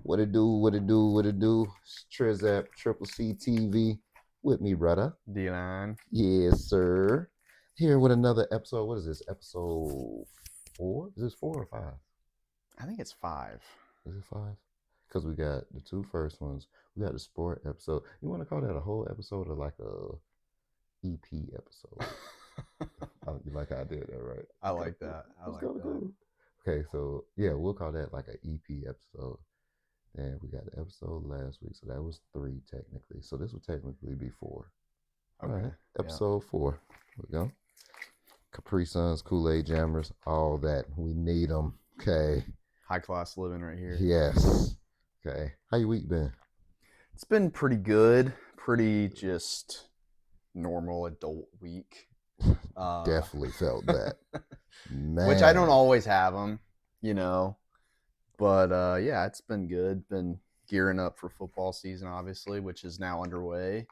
What it do, what it do, what it do. It's Trizap, Triple C TV with me, brother. D9. Yes, sir. Here with another episode. What is this? Episode 4? Is this 4 or 5? I think it's 5. Is it 5? Because we got the two first ones. We got the sport episode. You want to call that a whole episode or like a EP episode? You like how I did that, right? I like that. That's kind of cool. Okay, so yeah, we'll call that like an EP episode. And we got the episode last week, so that was 3 technically. So this would technically be 4. Okay. All right, episode 4. Here we go. Capri Suns, Kool-Aid Jammers, all that. We need them. Okay. High class living right here. Yes. Okay. How your week been? It's been pretty good. Pretty just normal adult week. Definitely felt that. Man. Which I don't always have them, But yeah, it's been good. Been gearing up for football season, obviously, which is now underway.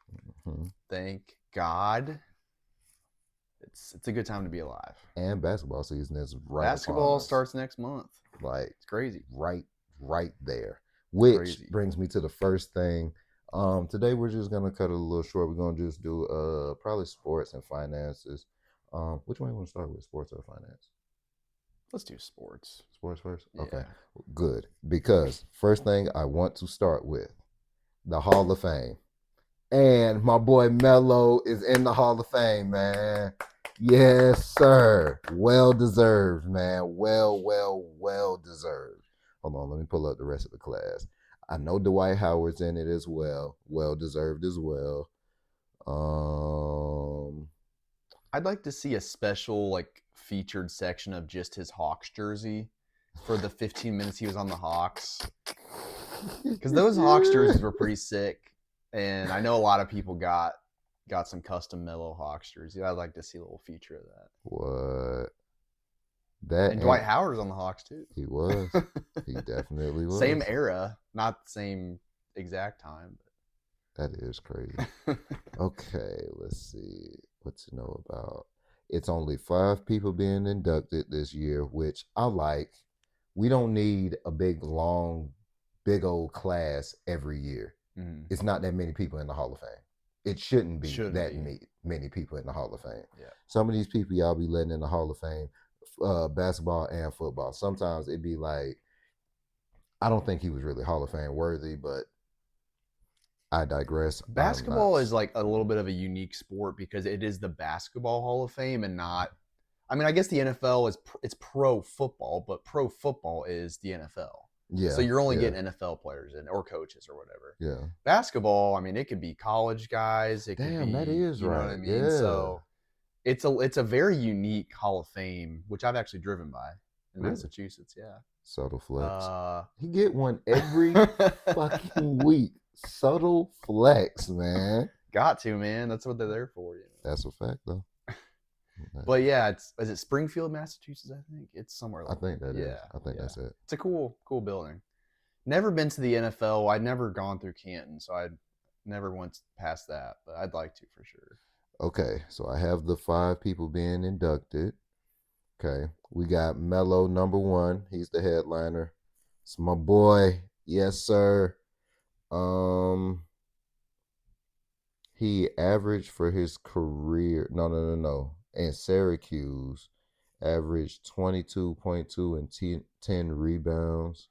Mm-hmm. Thank God. It's a good time to be alive. And basketball season is right. Basketball starts next month. Like it's crazy. Right there. Which brings me to the first thing. Today we're just gonna cut it a little short. We're gonna just do probably sports and finances. Which one you want to start with, sports or finance? Let's do sports. Sports first? Yeah. Okay, good. Because first thing I want to start with, the Hall of Fame. And my boy Melo is in the Hall of Fame, man. Yes, sir. Well deserved, man. Well deserved. Hold on, let me pull up the rest of the class. I know Dwight Howard's in it as well. Well deserved as well. I'd like to see a special featured section of just his Hawks jersey for the 15 minutes he was on the Hawks. Because those Hawks jerseys were pretty sick. And I know a lot of people got some custom Melo Hawks jerseys. I'd like to see a little feature of that. What? And Dwight Howard was on the Hawks too. He was. He definitely was. Same era, not the same exact time. But... That is crazy. Okay, let's see what to know about. It's only 5 people being inducted this year, which I like. We don't need a big old class every year. Mm-hmm. It's not that many people in the Hall of Fame. It shouldn't be many people in the Hall of Fame. Yeah. Some of these people y'all be letting in the Hall of Fame, basketball and football. Sometimes it'd be like, I don't think he was really Hall of Fame worthy, but I digress. Basketball is like a little bit of a unique sport because it is the Basketball Hall of Fame and not. I mean, I guess the NFL it's pro football, but pro football is the NFL. Yeah. So you're only getting NFL players in or coaches or whatever. Yeah. Basketball, I mean, it could be college guys. It Damn, could be, that is you know right. What I mean? Yeah. So it's a very unique Hall of Fame, which I've actually driven by in Massachusetts. Yeah. Subtle flex. He get one every fucking week. Subtle flex, man. Got to, man. That's what they're there for. That's a fact, though. But yeah, is it Springfield, Massachusetts? I think it's somewhere. I think that is. I think that's it. It's a cool building. Never been to the NFL. I'd never gone through Canton, so I'd never went past that. But I'd like to for sure. Okay, so I have the 5 people being inducted. Okay, we got Melo number 1. He's the headliner. It's my boy. Yes, sir. He averaged for his career. No. In Syracuse, averaged 22.2 and 10 rebounds,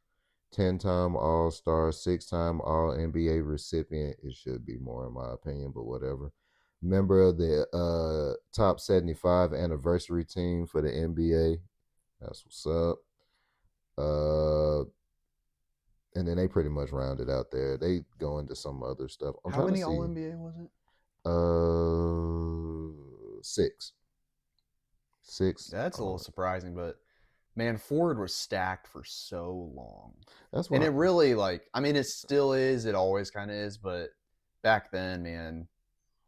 10-time All-Star, 6-time All-NBA recipient. It should be more in my opinion, but whatever. Member of the top 75 anniversary team for the NBA. That's what's up. And then they pretty much rounded out there. They go into some other stuff. How many All-NBA was it? 6. 6. That's a little surprising, but man, Ford was stacked for so long. That's why. And it really it still is. It always kind of is, but back then, man,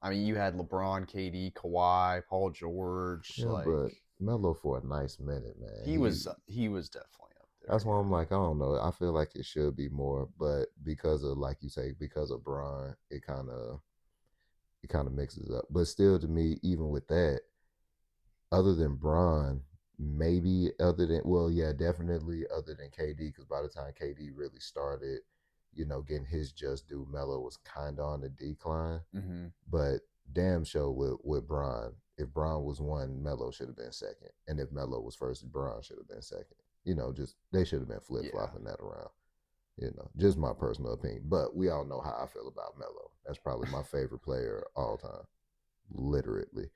I mean, you had LeBron, KD, Kawhi, Paul George. Yeah, but Melo for a nice minute, man. He was definitely up there. That's why I'm like, I don't know. I feel like it should be more, but because of, like you say, because of Bron, it kind of mixes up. But still, to me, even with that, other than Bron, definitely other than KD, because by the time KD really started, getting his just due. Melo was kind of on the decline, Mm-hmm. but damn sure with Bron. If Bron was one, Melo should have been second, and if Melo was first, Bron should have been second. Just they should have been flip Yeah. flopping that around. Just my personal opinion. But we all know how I feel about Melo. That's probably my favorite player all time, literally.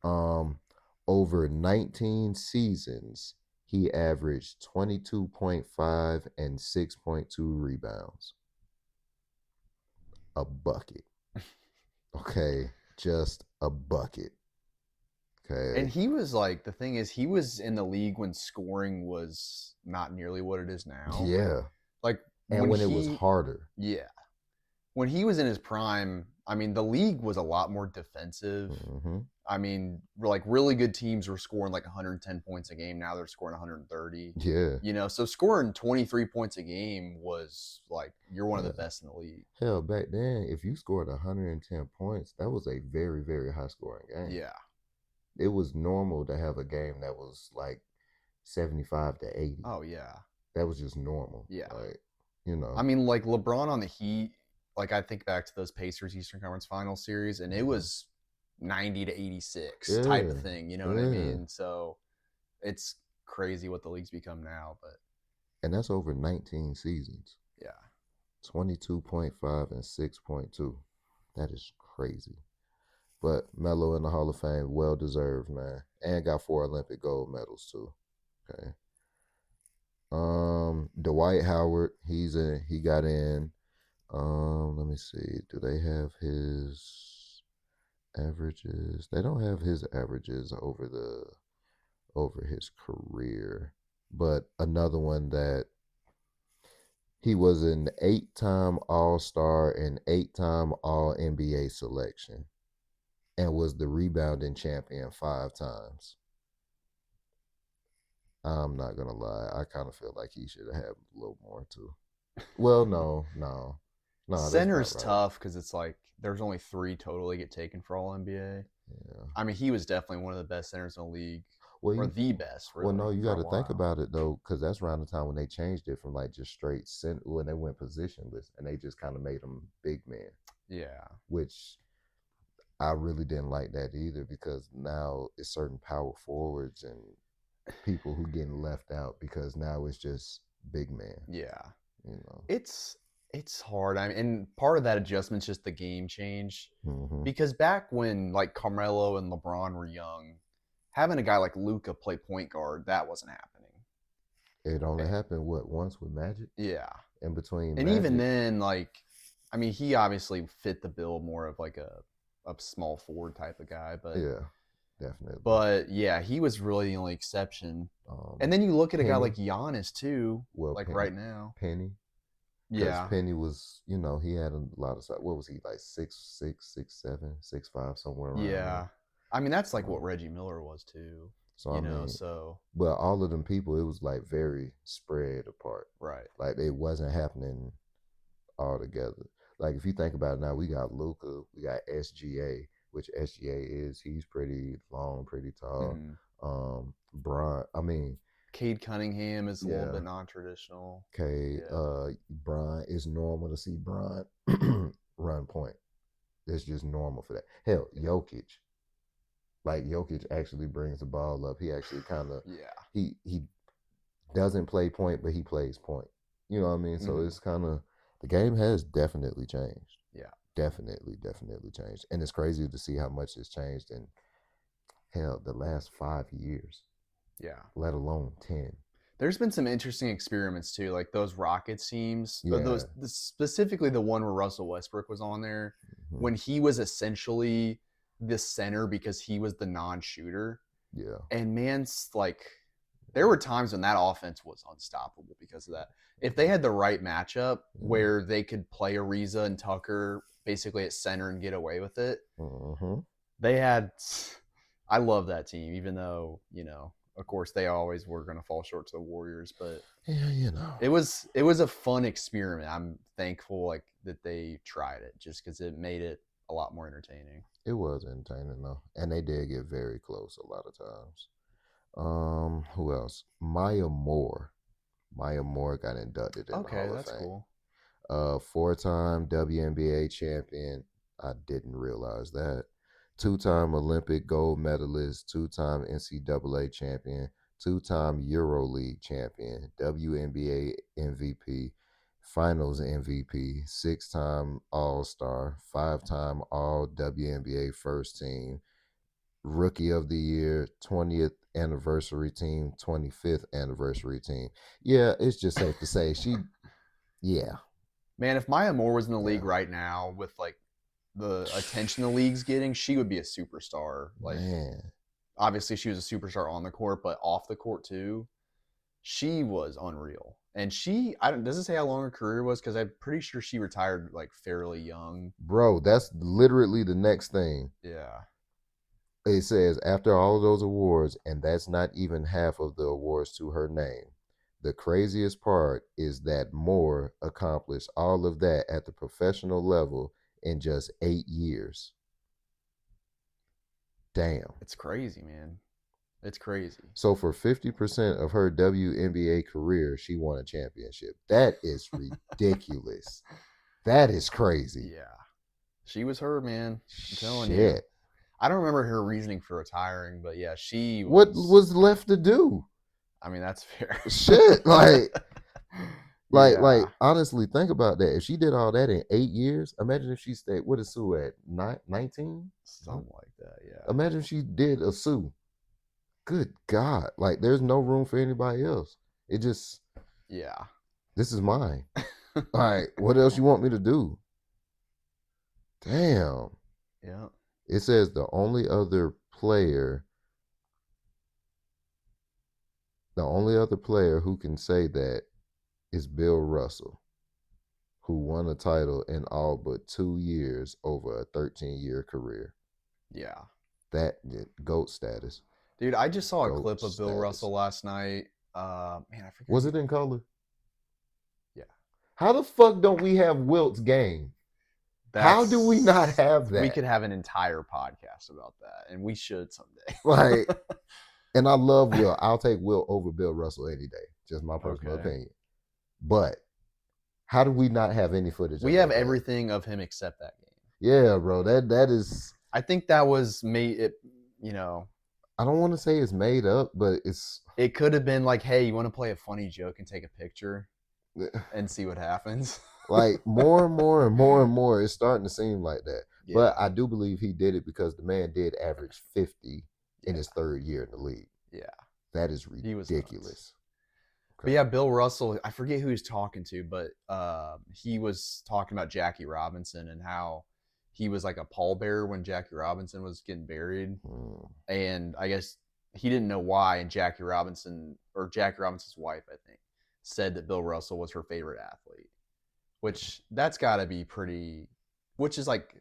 Um, over 19 seasons, he averaged 22.5 and 6.2 rebounds. A bucket. Okay, just a bucket. And Okay. he was like, the thing is, he was in the league when scoring was not nearly what it is now. Yeah. Like And when when it was he, harder. yeah, when he was in his prime, I mean, the league was a lot more defensive. Mm-hmm. I mean, like really good teams were scoring like 110 points a game. Now they're scoring 130. Yeah. So scoring 23 points a game was like you're one of the Yeah. best in the league. Hell, back then, if you scored 110 points, that was a very, very high scoring game. Yeah. It was normal to have a game that was like 75 to 80. Oh yeah. That was just normal. Yeah. Like. I mean, like LeBron on the Heat. Like I think back to those Pacers Eastern Conference Finals series, and it was 90 to 86 type of Yeah. thing. You know what I Yeah. mean? So it's crazy what the league's become now, but And that's over 19 seasons. yeah. 22.5 and 6.2. That is crazy. But Melo in the Hall of Fame, well deserved, man. And got 4 Olympic gold medals too. Okay. Dwight Howard, he got in. Let me see. Do they have his averages? They don't have his averages over his career. But another one that he was an 8-time All-Star and 8-time All-NBA selection and was the rebounding champion 5 times. I'm not gonna lie. I kind of feel like he should have had a little more too. Well, no, that's Center's not right. tough because it's like there's only 3 totally get taken for all NBA. Yeah. I mean, he was definitely one of the best centers in the league, Well, or the best, well, really, no, you for got a to think while. about it though, because that's around the time when they changed it from like just straight center when they went positionless and they just kind of made them big men, Yeah. which I really didn't like that either because now it's certain power forwards and people who getting left out because now it's just big man. Yeah. You know. It's hard. I mean, and part of that adjustment's just the game change. Mm-hmm. Because back when like Carmelo and LeBron were young, having a guy like Luca play point guard, that wasn't happening. It only happened once with Magic. Yeah. In between, And Magic. even then, like, I mean, he obviously fit the bill more of like a small forward type of guy, but yeah, definitely. But yeah, he was really the only exception. And then you look at a guy like Giannis too, well, like Penny, right now. Penny. Yeah. Penny was, he had a lot of size. What was he like 6'6", 6'7", 6'5", somewhere around Yeah. there. I mean, that's like what Reggie Miller was too. So I mean, so but all of them people, it was like very spread apart. right. Like it wasn't happening all together. Like if you think about it now, we got Luca, we got SGA, which SGA he's pretty long, pretty tall. Bron, I mean, Cade Cunningham is a little bit non-traditional. Okay, Bron, it's normal to see Bron run point. It's just normal for that. Hell, Jokic, like Jokic actually brings the ball up. He actually kind of he doesn't play point, but he plays point. You know what I mean? So it's kind of the game has definitely changed. Yeah, definitely changed, and it's crazy to see how much it's changed in hell the last 5 years. Yeah, let alone 10. There's been some interesting experiments too, like those Rockets teams. Yeah. Specifically the one where Russell Westbrook was on there, when he was essentially the center because he was the non-shooter. Yeah. And man's like, there were times when that offense was unstoppable because of that. If they had the right matchup where they could play Ariza and Tucker basically at center and get away with it, they had. I love that team, even though of course they always were going to fall short to the Warriors, but yeah, it was a fun experiment. I'm thankful like that they tried it just because it made it a lot more entertaining. It was entertaining though, and they did get very close a lot of times. Who else? Maya Moore got inducted in the Hall of Fame. Cool. Four-time WNBA champion. I didn't realize that. Two-time Olympic gold medalist, two-time NCAA champion, two-time EuroLeague champion, WNBA MVP, Finals MVP, six-time All-Star, five-time All WNBA first team, Rookie of the Year, 20th anniversary team, 25th anniversary team. Yeah, it's just safe to say yeah, Man, if Maya Moore was in the yeah, league right now with like the attention the league's getting, she would be a superstar. Like, man. obviously, she was a superstar on the court, but off the court too, she was unreal. And I don't doesn't say how long her career was because I'm pretty sure she retired like fairly young. Bro, that's literally the next thing. Yeah, It says after all of those awards, and that's not even half of the awards to her name. The craziest part is that Moore accomplished all of that at the professional level in just 8 years. Damn. it's crazy, man. It's crazy. So for 50% of her WNBA career, she won a championship. That is ridiculous. That is crazy. Yeah, she was her, man. I'm telling you. Shit. I don't remember her reasoning for retiring, but yeah, she What was. was left to do? I mean, that's fair. Shit. Like, Yeah, honestly, think about that. If she did all that in 8 years, imagine if she stayed. What is Sue at? 19? something like that. Yeah, Imagine if she did a Sue. Good God. Like, there's no room for anybody else. It just, yeah, this is mine. All right. What else you want me to do? Damn. yeah. It says the only other player who can say that is Bill Russell, who won a title in all but 2 years over a 13-year career. Yeah. That GOAT status. Dude, I just saw a GOAT clip of Bill status. Russell last night. Man, I forget. Was it in color? Yeah. How the fuck don't we have Wilt's game? How do we not have that? We could have an entire podcast about that, and we should someday. Like, and I love Will. I'll take Will over Bill Russell any day. Just my personal opinion. But how do we not have any footage? We have everything of him except that game. Yeah, bro. That is. I think that was made. It, you know. I don't want to say it's made up, but it's. It could have been like, hey, you want to play a funny joke and take a picture, and see what happens. Like more and more and more and more, it's starting to seem like that. Yeah. But I do believe he did it because the man did average 50 in his third year in the league. Yeah. That is ridiculous. But yeah, Bill Russell, I forget who he's talking to, but he was talking about Jackie Robinson and how he was like a pallbearer when Jackie Robinson was getting buried. And I guess he didn't know why. And Jackie Robinson's wife, I think, said that Bill Russell was her favorite athlete, which that's got to be which is like,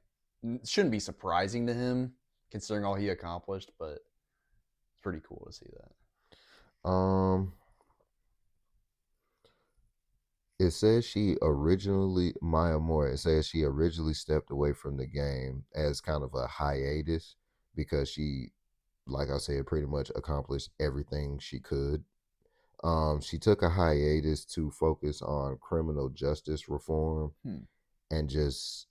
shouldn't be surprising to him considering all he accomplished, but it's pretty cool to see that. It says Maya Moore, it says she originally stepped away from the game as kind of a hiatus because she, like I said, pretty much accomplished everything she could. She took a hiatus to focus on criminal justice reform and just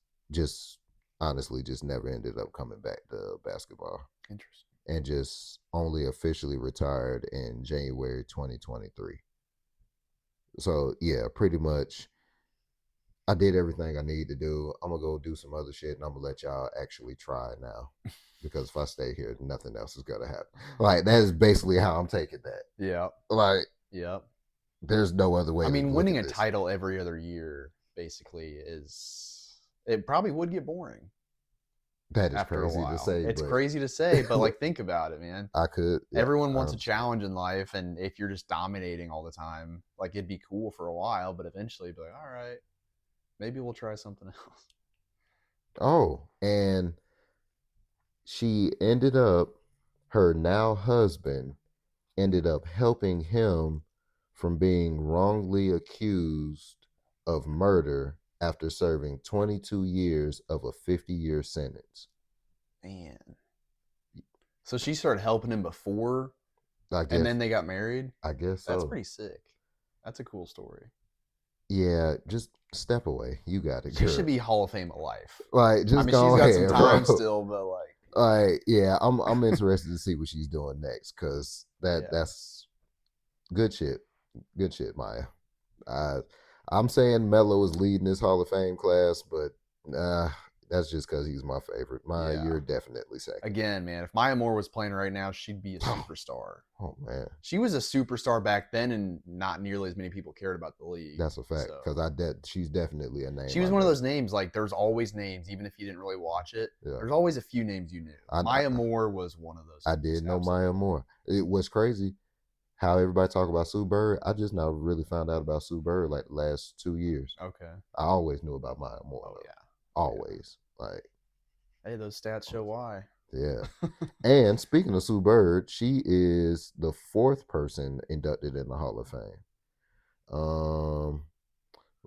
honestly just never ended up coming back to basketball. Interesting. And just only officially retired in January 2023. So yeah, pretty much I did everything I need to do. I'm gonna go do some other shit and I'm gonna let y'all actually try it now. Because if I stay here, nothing else is gonna happen. Like that is basically how I'm taking that. Yeah. Like, yep. There's no other way. I mean, winning a title every other year basically it probably would get boring. That is crazy to say. It's crazy to say, but like think about it, man. I could. Yeah, everyone wants a challenge in life, and if you're just dominating all the time, like it'd be cool for a while, but eventually be like, all right, maybe we'll try something else. Oh, and her now husband ended up helping him from being wrongly accused of murder after serving 22 years of a 50-year sentence. Man. So she started helping him before, and then they got married? I guess so. That's pretty sick. That's a cool story. Yeah, just step away. You got it, She should girl. be Hall of Fame of life. Like, I just mean, she's go got some ahead, bro. time still, but like, Like, yeah, I'm interested to see what she's doing next because yeah, that's good shit. Good shit, Maya. I I'm saying Melo is leading this Hall of Fame class, but uh, that's just because he's my favorite. Maya, yeah. you're definitely second. Again, man, if Maya Moore was playing right now, she'd be a Oh, superstar. oh man, She was a superstar back then, and not nearly as many people cared about the league. that's a fact because So she's definitely a she name was I one of know. those names. Like, there's always names, even if you didn't really watch it. Yeah, There's always a few names you knew. I Maya Moore was one of those I names. did know Maya Absolutely. Moore. It was crazy how everybody talk about Sue Bird. I just now really found out about Sue Bird like the last 2 years. Okay. I always knew about Maya Moore Oh though. yeah. Oh yeah. Always. Like, Hey, those stats show why. yeah. And speaking of Sue Bird, she is the fourth person inducted in the Hall of Fame. Um,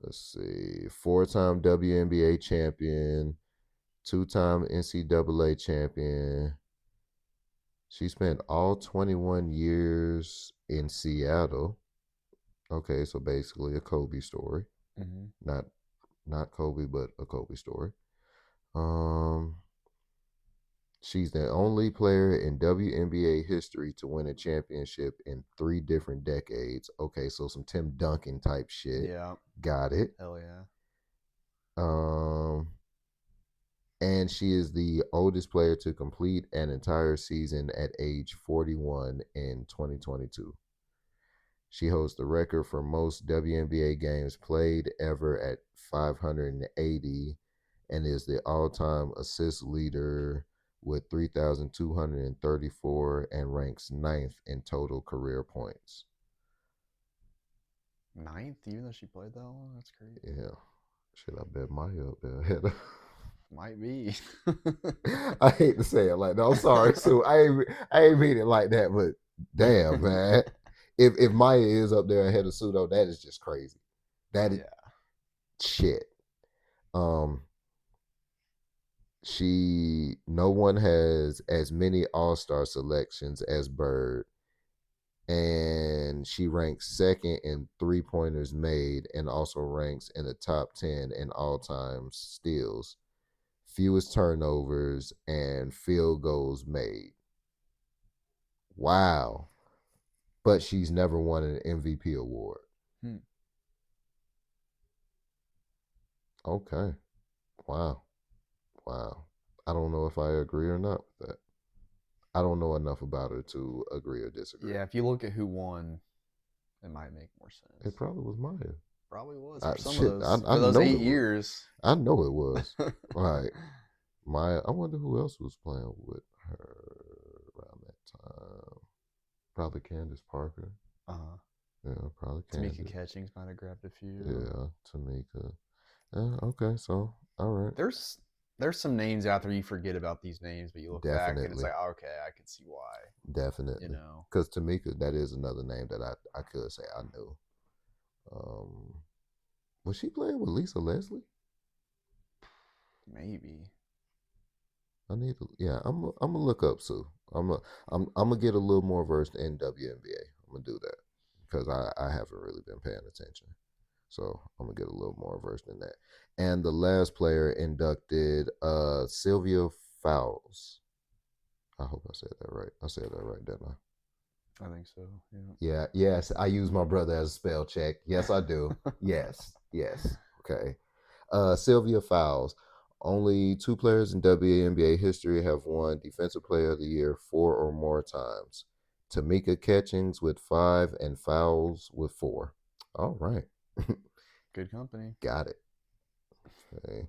let's see, four-time WNBA champion, two-time NCAA champion. She spent all 21 years in Seattle. Okay, so basically a Kobe story. Mm-hmm. Not not Kobe, but a Kobe story. Um, she's the only player in WNBA history to win a championship in 3 different decades. Okay, so some Tim Duncan type shit. Yeah. Got it. Hell yeah. Um, and she is the oldest player to complete an entire season at age 41 in 2022. She holds the record for most WNBA games played ever at 580 and is the all time assist leader with 3,234 and ranks ninth in total career points. Ninth, even though she played that long, that's crazy. Yeah. Should I bet Maya up there? Might be. I hate to say it like that. I'm sorry, Sue. I ain't mean it like that, but damn, man. If Maya is up there ahead of Sue though, that is just crazy. That is Yeah. shit. Um, no one has as many all-star selections as Bird, and she ranks second in three-pointers made and also ranks in the top 10 in all-time steals, fewest turnovers, and field goals made. Wow. But she's never won an MVP award. Hmm. Okay. Wow. Wow. I don't know if I agree or not with that. I don't know enough about her to agree or disagree. Yeah, if you look at who won, it might make more It sense. probably was Maya. Probably was I, for some of shit, those. I For those know it eight was. years. I know it was. Like Maya. I wonder who else was playing with her around that time. Probably Candace Parker. Uh-huh. Yeah, probably Tamika Candace. Catchings might have grabbed a few. Yeah, Tamika. Yeah, okay, so all right. There's some names out there you forget about these names, but you look back and it's Definitely. like, oh, okay, I can see why. You Definitely. know, Because Tamika, that is another name that I could say I knew. Um, was she playing with Lisa Leslie? maybe. I need to. Yeah, I'm gonna look up Sue. I'm gonna get a little more versed in WNBA. I'm gonna do that because I haven't really been paying attention. So I'm gonna get a little more versed in that. And the last player inducted, Sylvia Fowles. I hope I said that right. I said that right, didn't I? I think so. Yeah. Yeah, yes, I use my brother as a spell check. Yes, I do. Yes, yes. Okay. Sylvia Fowles. Only two players in WNBA history have won Defensive Player of the Year 4 or more times. Tamika Catchings with 5 and Fowles with 4. All right. Good company. Got it. Okay.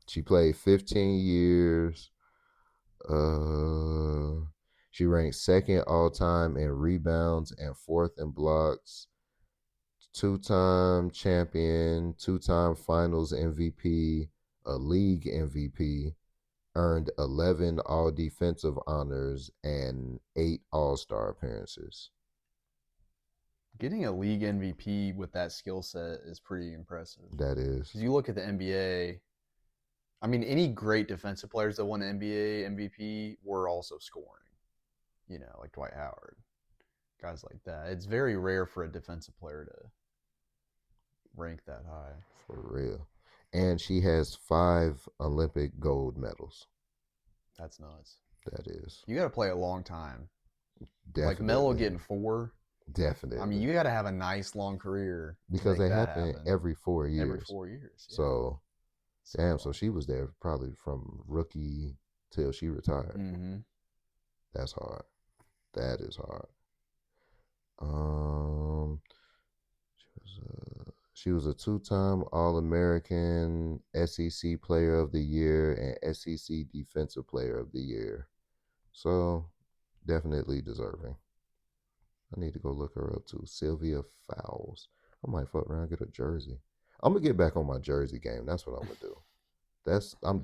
She played 15 years. Uh, she ranked second all time in rebounds and fourth in blocks. Two-time champion, two-time Finals MVP, a league MVP, earned 11 All Defensive honors and 8 All-Star appearances. Getting a league MVP with that skill set is pretty impressive. That is Because you look at the NBA, I mean, any great defensive players that won the NBA MVP were also scoring. You know, like Dwight Howard, guys like that. It's very rare for a defensive player ranked that high. For real. And she has 5 Olympic gold medals. That's nuts. That is You got to play a long time. Like Melo definitely, getting 4. I mean, definitely you got to have a nice long career to because make they that happen happen. every 4 Every years. 4 years. Yeah. So, damn. So she was there probably from rookie till she retired. Mm-hmm. That's hard. That is hard. Um, she was a 2-time All-American, SEC Player of the Year, and SEC Defensive Player of the Year. So definitely deserving. I need to go look her up too. Sylvia Fowles. I might fuck around and get a jersey. I'm gonna get back on my jersey game. That's what I'm gonna do. I'm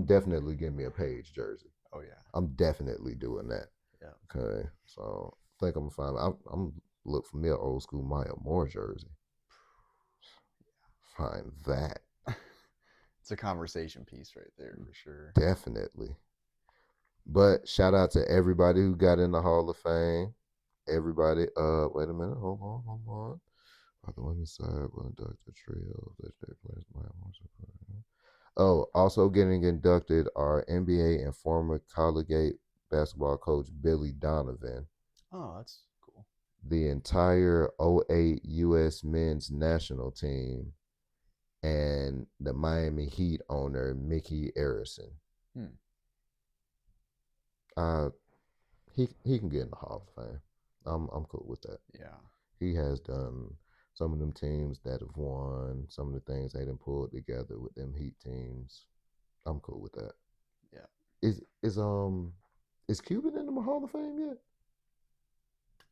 definitely getting me a Page jersey. Oh yeah. I'm definitely doing that. Yeah. Okay, so I think I'm gonna find. I'm look for me an old school Maya Moore jersey. Find that It's a conversation piece right there for sure. definitely. But shout out to everybody who got in the Hall of Fame. Everybody. Wait a minute. Hold on. On the women's side, will induct a trio of legendary players. Oh, also getting inducted are NBA and former Collegiate basketball coach Billy Donovan, Oh, that's cool. the entire '08 U.S. men's national team, and the Miami Heat owner Mickey Arison. Hmm. He can get in the Hall of Fame. I'm cool with that. Yeah. He has done some of them teams that have won, some of the things they done pulled together with them Heat teams. I'm cool with that. Yeah. Is Cuban in the Hall of Fame yet?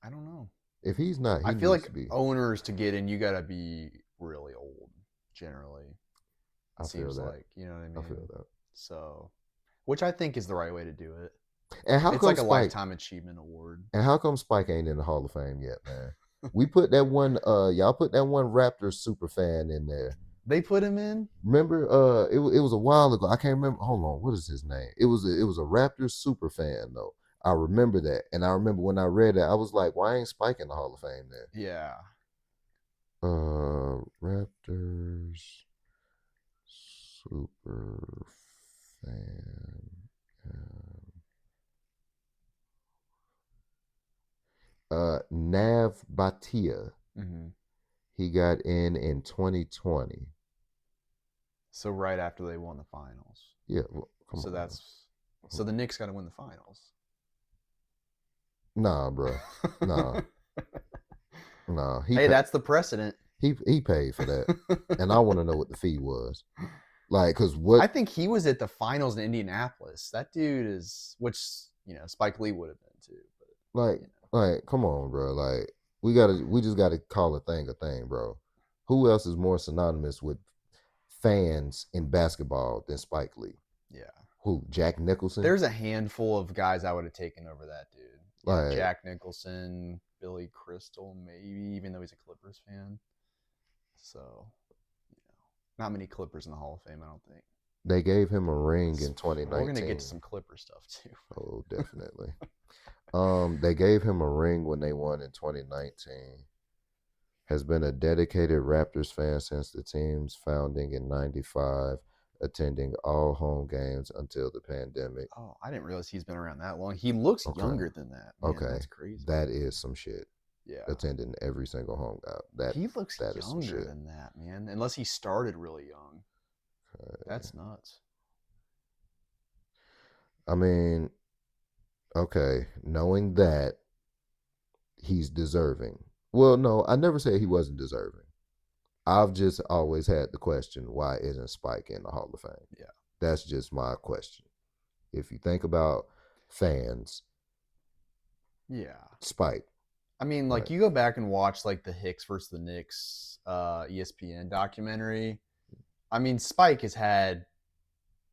I don't know. If he's not, he I feel needs to like be. owners to get in, you got to be really old. Generally, I feel seems that. like, you know what I mean. I feel that. So, which I think is the right way to do it. And how It's come like a Spike? lifetime achievement award. And how come Spike ain't in the Hall of Fame yet, man? We put that one. Y'all put that one Raptors super fan in there. They put him in. Remember, it was a while ago. I can't remember. Hold on, what is his name? It was a Raptors super fan though. I remember that, and I remember when I read that, I was like, why ain't Spike in the Hall of Fame there? Yeah. Raptors super fan. Nav Bhatia. Mm-hmm. He got in 2020. So right after they won the finals. Yeah, well, come So on. so the Knicks got to win the finals. Nah, bro. Nah. Nah. Hey, that's the precedent. He paid for that, and I want to know what the fee was. Like, cause what I think he was at the finals in Indianapolis. That dude is, which Spike Lee would have been too. But like, like, come on, bro. Like, we just gotta call a thing, bro. Who else is more synonymous with fans in basketball than Spike Lee? yeah. Who? Jack Nicholson? There's a handful of guys I would have taken over that dude. Like Jack Nicholson, Billy Crystal, maybe, even though he's a Clippers fan. So, not many Clippers in the Hall of Fame, I don't think. they gave him a ring in 2019. We're gonna get to some Clipper stuff too. Oh, definitely. They gave him a ring when they won in 2019. Has been a dedicated Raptors fan since the team's founding in '95, attending all home games until the pandemic. Oh, I didn't realize he's been around that long. He looks younger than that. Man, okay, that's crazy. That is some shit. Yeah, attending every single home game. He looks younger than that, man. Unless he started really young. Okay. That's nuts. I mean, okay, knowing that he's deserving. Well, no, I never said he wasn't deserving. I've just always had the question, why isn't Spike in the Hall of Fame? Yeah. That's just my question. If you think about fans, yeah, Spike. I mean, like, you go back and watch like the Hicks versus the Knicks ESPN documentary. I mean, Spike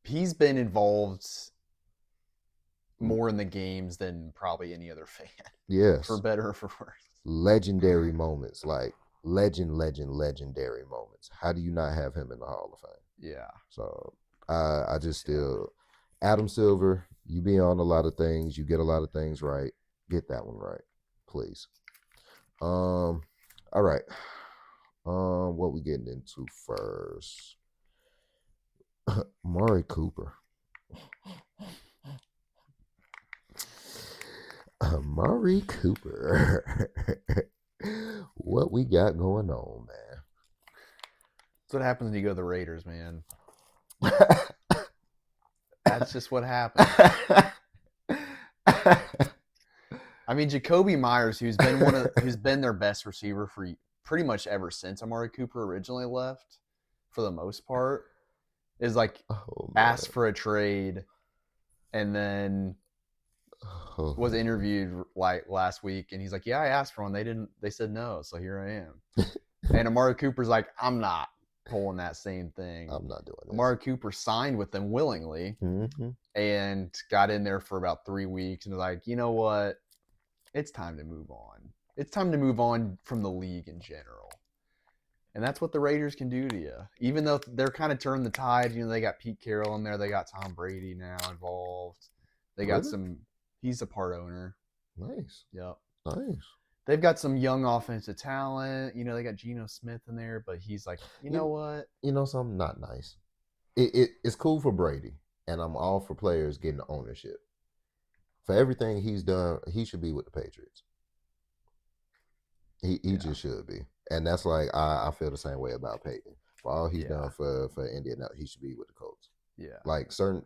he's been involved more in the games than probably any other fan. Yes. For better or for worse. Legendary moments, like legendary moments. How do you not have him in the Hall of Fame? Yeah. So I just still, Adam Silver, you be on a lot of things, you get a lot of things right. Get that one right, please. All right. What we getting into first? Murray Cooper. Murray Cooper. What we got going on, That's what happens when you go to the Raiders, man. man? That's just what happens. I mean, Jacoby Myers, who's been their best receiver for pretty much ever since Amari Cooper originally left, for the most part, is like Oh, asked man. for a trade, and then Oh. was interviewed like last week, and he's like, "Yeah, I asked for one. They said no, so here I am." And Amari Cooper's like, "I'm not pulling that same thing." I'm not doing this. Amari Cooper signed with them willingly Mm-hmm. and got in there for about 3 weeks and was like, "You know what? It's time to move on. It's time to move on from the league in general." And that's what the Raiders can do to you. Even though they're kind of turning the tide, they got Pete Carroll in there, they got Tom Brady now involved. They got Really? he's a part owner. Nice. Yep. Nice. They've got some young offensive talent. They got Geno Smith in there, but he's like, you know what? You know something? Not nice. It's cool for Brady, and I'm all for players getting ownership. For everything he's done, he should be with the Patriots. He just should be. And that's like I feel the same way about Peyton. For all he's done for India, now he should be with the Colts. Yeah. Like some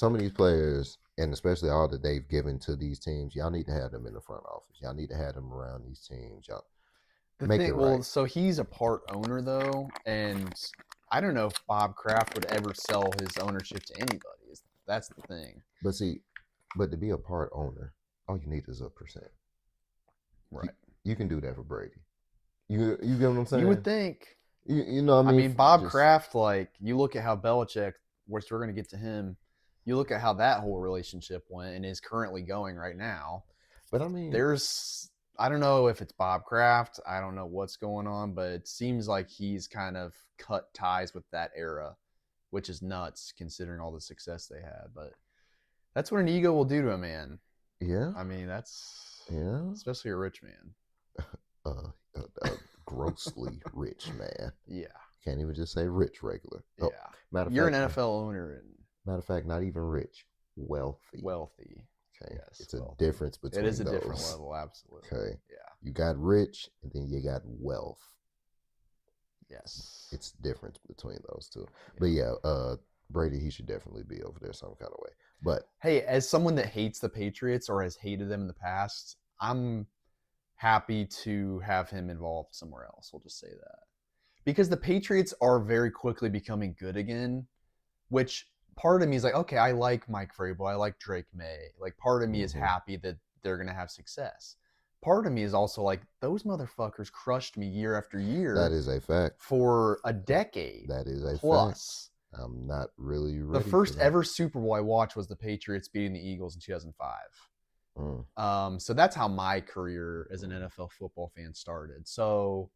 of these players, and especially all that they've given to these teams, y'all need to have them in the front office. Y'all need to have them around these teams. Y'all make it right. So he's a part owner though, and I don't know if Bob Kraft would ever sell his ownership to anybody. That's the thing. But to be a part owner, all you need is a percent. Right. You can do that for Brady. You get what I'm saying? You would think. You know what I mean? I mean, Bob Kraft, like, you look at how Belichick, which we're going to get to him, you look at how that whole relationship went and is currently going right now. But I mean, I don't know if it's Bob Kraft. I don't know what's going on, but it seems like he's kind of cut ties with that era, which is nuts considering all the success they had. But that's what an ego will do to a man. Yeah. I mean, especially a rich man. Grossly rich man. Yeah. Can't even just say rich regular. Yeah. You're an NFL owner. And matter of fact, not even rich, wealthy. Okay. Yes, it's a difference between those. It is a different level, absolutely. Okay. Yeah. You got rich and then you got wealth. Yes. It's difference between those two. Yeah. But yeah, Brady, he should definitely be over there some kind of way. But hey, as someone that hates the Patriots or has hated them in the past, I'm happy to have him involved somewhere else. We'll just say that. Because the Patriots are very quickly becoming good again, which part of me is like, okay, I like Mike Vrabel. I like Drake May. Like, part of me is happy that they're going to have success. Part of me is also like, those motherfuckers crushed me year after year. That is a fact. For a decade. That is a plus. Fact. I'm not really ready. The first ever Super Bowl I watched was the Patriots beating the Eagles in 2005. So that's how my career as an NFL football fan started. So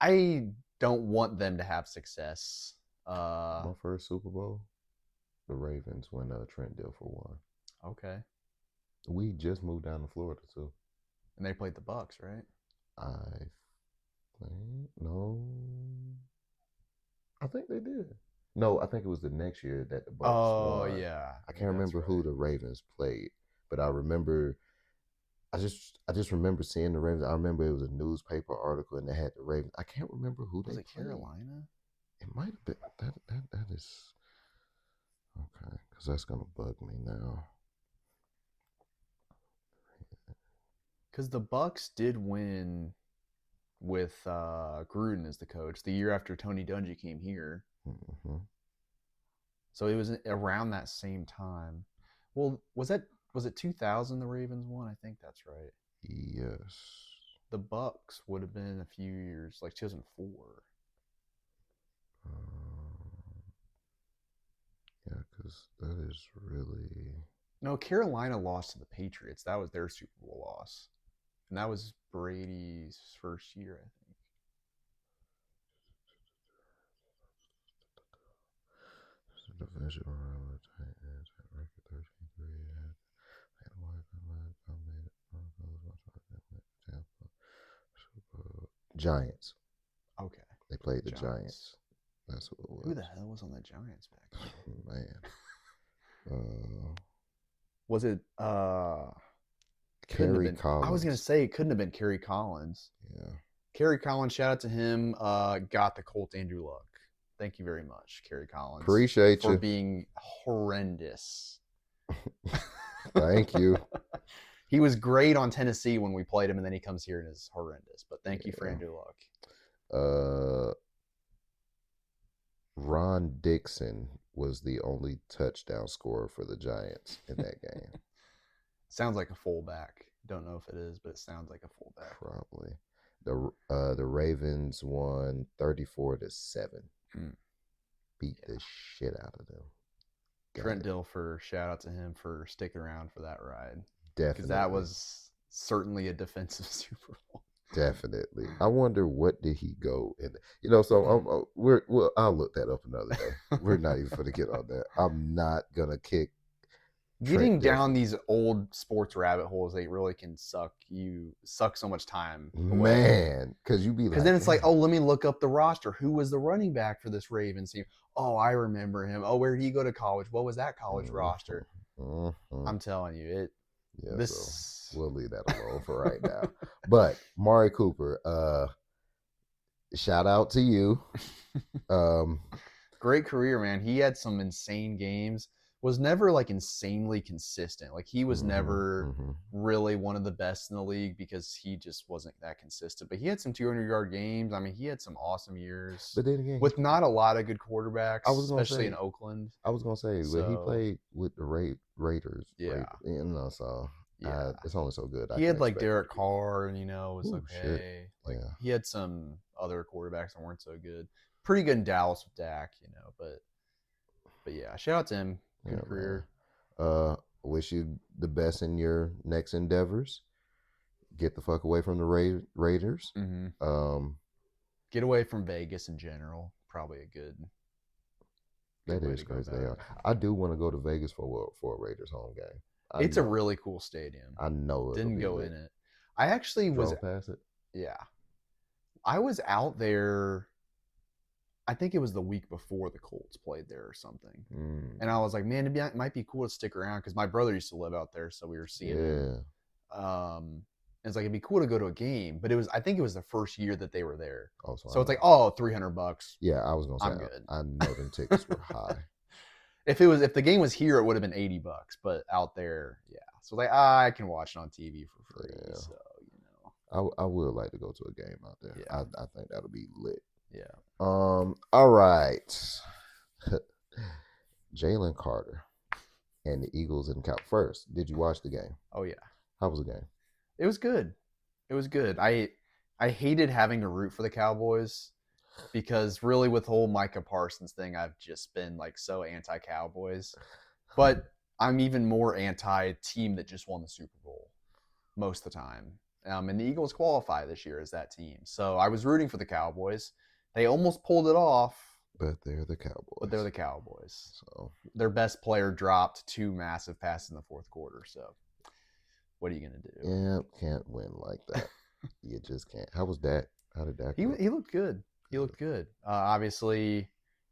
I don't want them to have success. My first Super Bowl, the Ravens when Trent Dilfer won. Okay. We just moved down to Florida too. And they played the Bucks, right? I think they did. No, I think it was the next year that the Bucks won. Oh yeah. I can't remember who the Ravens played, but I remember. I just remember seeing the Ravens. I remember it was a newspaper article and they had the Ravens. I can't remember who they played. Was it Carolina? It might have been. That is okay, because that's gonna bug me now. Because the Bucks did win with Gruden as the coach the year after Tony Dungy came here. Mm-hmm. So it was around that same time. Well, was it 2000 the Ravens won? I think that's right. Yes. The Bucks would have been a few years, like 2004. Yeah, because that is really... No, Carolina lost to the Patriots. That was their Super Bowl loss. And that was Brady's first year, I think. Division Giants. played the Giants. Giants. That's what it was. Who the hell was on the Giants back then? Man. Was it couldn't have Kerry been Collins. I was gonna say it couldn't have been Kerry Collins. Yeah. Kerry Collins, shout out to him. Got the Colt Andrew Luck. Thank you very much, Kerry Collins. Appreciate for you. being horrendous. Thank you. He was great on Tennessee when we played him, and then he comes here and is horrendous. But thank you for Andrew Luck. Ron Dixon was the only touchdown scorer for the Giants in that game. Sounds like a fullback. Don't know if it is, but it sounds like a fullback. Probably. The Ravens won 34-7. Beat the shit out of them. Trent Dilfer, shout out to him for sticking around for that ride. Definitely. Because that was certainly a defensive Super Bowl. Definitely. I wonder what did he go in. So I'll look that up another day. We're not even going to get on that. I'm not going to kick. Getting down these old sports rabbit holes, they really can suck so much time away. Man, because you be like, because then it's like, oh, let me look up the roster. Who was the running back for this Ravens team? Oh, I remember him. Oh, where did he go to college? What was that college roster? I'm telling you, so we'll leave that alone for right now. But Mari Cooper, shout out to you. Great career, man. He had some insane games. Was never like insanely consistent. Like he was never really one of the best in the league because he just wasn't that consistent. But he had some 200-yard games. I mean, he had some awesome years. But then again, with not a lot of good quarterbacks, especially in Oakland. I was gonna say, but he played with the Raiders. Yeah, so it's only so good. He had like Derek Carr, and was okay. Shit. Like he had some other quarterbacks that weren't so good. Pretty good in Dallas with Dak, but yeah, shout out to him. Good career. Wish you the best in your next endeavors. Get the fuck away from the Raiders. Get away from Vegas in general. Probably a good. That is crazy. I do want to go to Vegas for a Raiders home game. It's a really cool stadium. I know. Didn't go in it. I actually was past it. Yeah, I was out there. I think it was the week before the Colts played there or something. And I was like, man, it might be cool to stick around because my brother used to live out there, so we were seeing him. And it's like, it'd be cool to go to a game, but I think it was the first year that they were there. So it's like, $300. Yeah, I was gonna say, I'm good. I know them tickets were high. If the game was here, it would have been $80, but out there, yeah. So like, I can watch it on TV for free. Yeah. So I would like to go to a game out there. Yeah. I think that'll be lit. Yeah. All right. Jalen Carter and the Eagles in Cal. First, did you watch the game? Oh yeah. How was the game? It was good. It was good. I hated having to root for the Cowboys because really with the whole Micah Parsons thing, I've just been like so anti-Cowboys. But I'm even more anti-team that just won the Super Bowl most of the time. And the Eagles qualify this year as that team. So I was rooting for the Cowboys. They almost pulled it off. But they're the Cowboys. So their best player dropped 2 massive passes in the fourth quarter. So what are you going to do? Yeah, can't win like that. You just can't. How was Dak? How did Dak He looked good. He looked good. Obviously,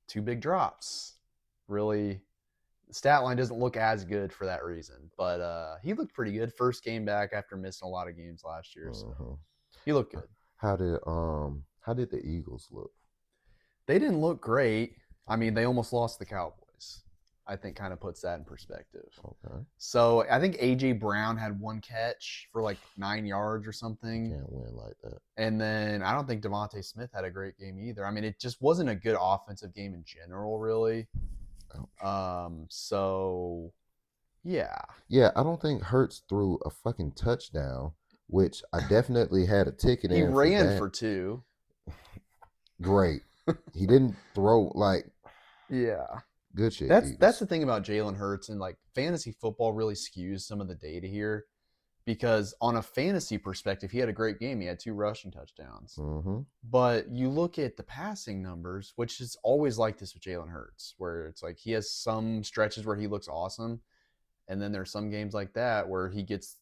2 big drops. Really, the stat line doesn't look as good for that reason. But he looked pretty good. First game back after missing a lot of games last year. So he looked good. How did the Eagles look? They didn't look great. I mean, they almost lost the Cowboys. I think kind of puts that in perspective. Okay. So I think A.J. Brown had 1 catch for like 9 yards or something. Can't win like that. And then I don't think Devontae Smith had a great game either. I mean, it just wasn't a good offensive game in general, really. So, yeah. Yeah, I don't think Hurts threw a fucking touchdown, which I definitely had a ticket in. He ran for 2. Great. He didn't throw Yeah. Good shit. That's the thing about Jalen Hurts, and like fantasy football really skews some of the data here, because on a fantasy perspective, he had a great game. He had 2 rushing touchdowns. But you look at the passing numbers, which is always like this with Jalen Hurts, where it's like he has some stretches where he looks awesome, and then there's some games like that where he gets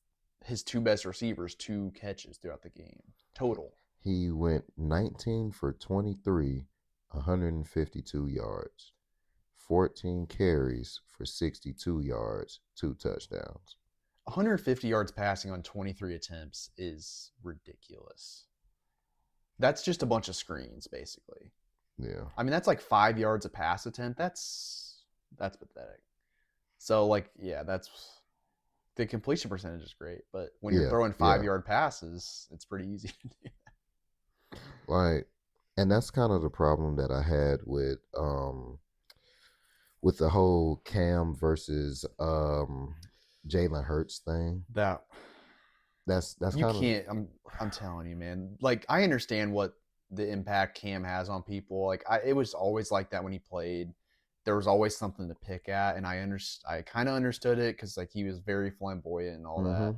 his 2 best receivers 2 catches throughout the game total. He went 19 for 23, 152 yards, 14 carries for 62 yards, 2 touchdowns. 150 yards passing on 23 attempts is ridiculous. That's just a bunch of screens, basically. Yeah. I mean, that's like 5 yards a pass attempt. That's pathetic. So, like, yeah, that's the completion percentage is great, but when you're Yeah. throwing Yeah. 5 yard passes, it's pretty easy to do. Like, and that's kind of the problem that I had with the whole Cam versus Jalen Hurts thing. That That's you kind of can't. I'm telling you, man. Like, I understand what the impact Cam has on people. Like, it was always like that when he played. There was always something to pick at, and I kind of understood it because like he was very flamboyant and all that.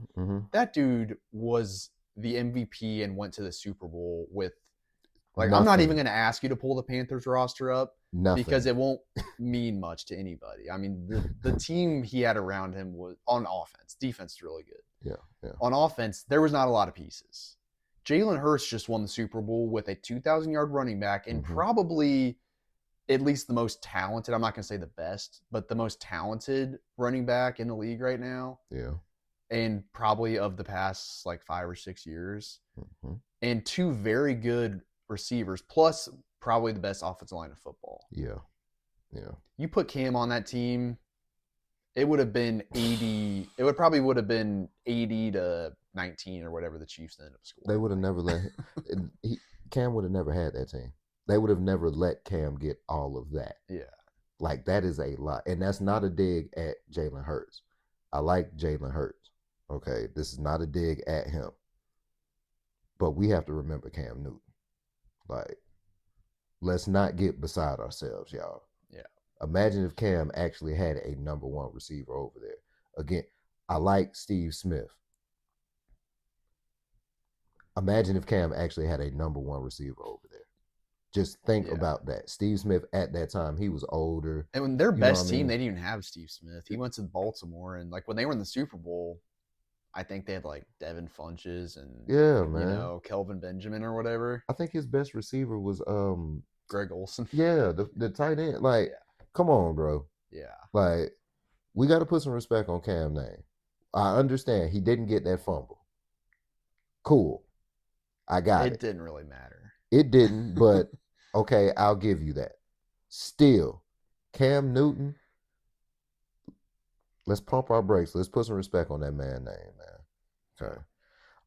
That dude was the MVP and went to the Super Bowl with like I'm not even nothing. going to ask you to pull the Panthers roster up because Nothing. it won't mean much to anybody. I mean, the team he had around him was on offense. Defense is really good. Yeah. Yeah. On offense, there was not a lot of pieces. Jalen Hurts just won the Super Bowl with a 2,000-yard running back and probably at least the most talented. I'm not going to say the best, but the most talented running back in the league right now. Yeah. And probably of the past like 5 or 6 years. Mm-hmm. And two very good receivers, plus probably the best offensive line of football. Yeah. Yeah. You put Cam on that team, it would have been 80. It would probably would have been 80-19 or whatever the Chiefs ended up scoring. They would have never let Cam would have never had that team. They would have never let Cam get all of that. Yeah. Like that is a lot. And that's not a dig at Jalen Hurts. I like Jalen Hurts. Okay. This is not a dig at him. But we have to remember Cam Newton. Like, let's not get beside ourselves, y'all. Yeah. Imagine if Cam actually had a number one receiver over there. Again, I like Steve Smith. Imagine if Cam actually had a number one receiver over there. Just think about that. Steve Smith at that time, he was older. And when their best team, they didn't even have Steve Smith. He went to Baltimore, and like when they were in the Super Bowl, I think they had like Devin Funches and Kelvin Benjamin or whatever. I think his best receiver was Greg Olsen. Yeah, the tight end. Like, come on, bro. Yeah. Like, we got to put some respect on Cam's name. I understand he didn't get that fumble. Cool. I got it. It didn't really matter. It didn't, but okay, I'll give you that. Still, Cam Newton, let's pump our brakes. Let's put some respect on that man's name, man. Okay.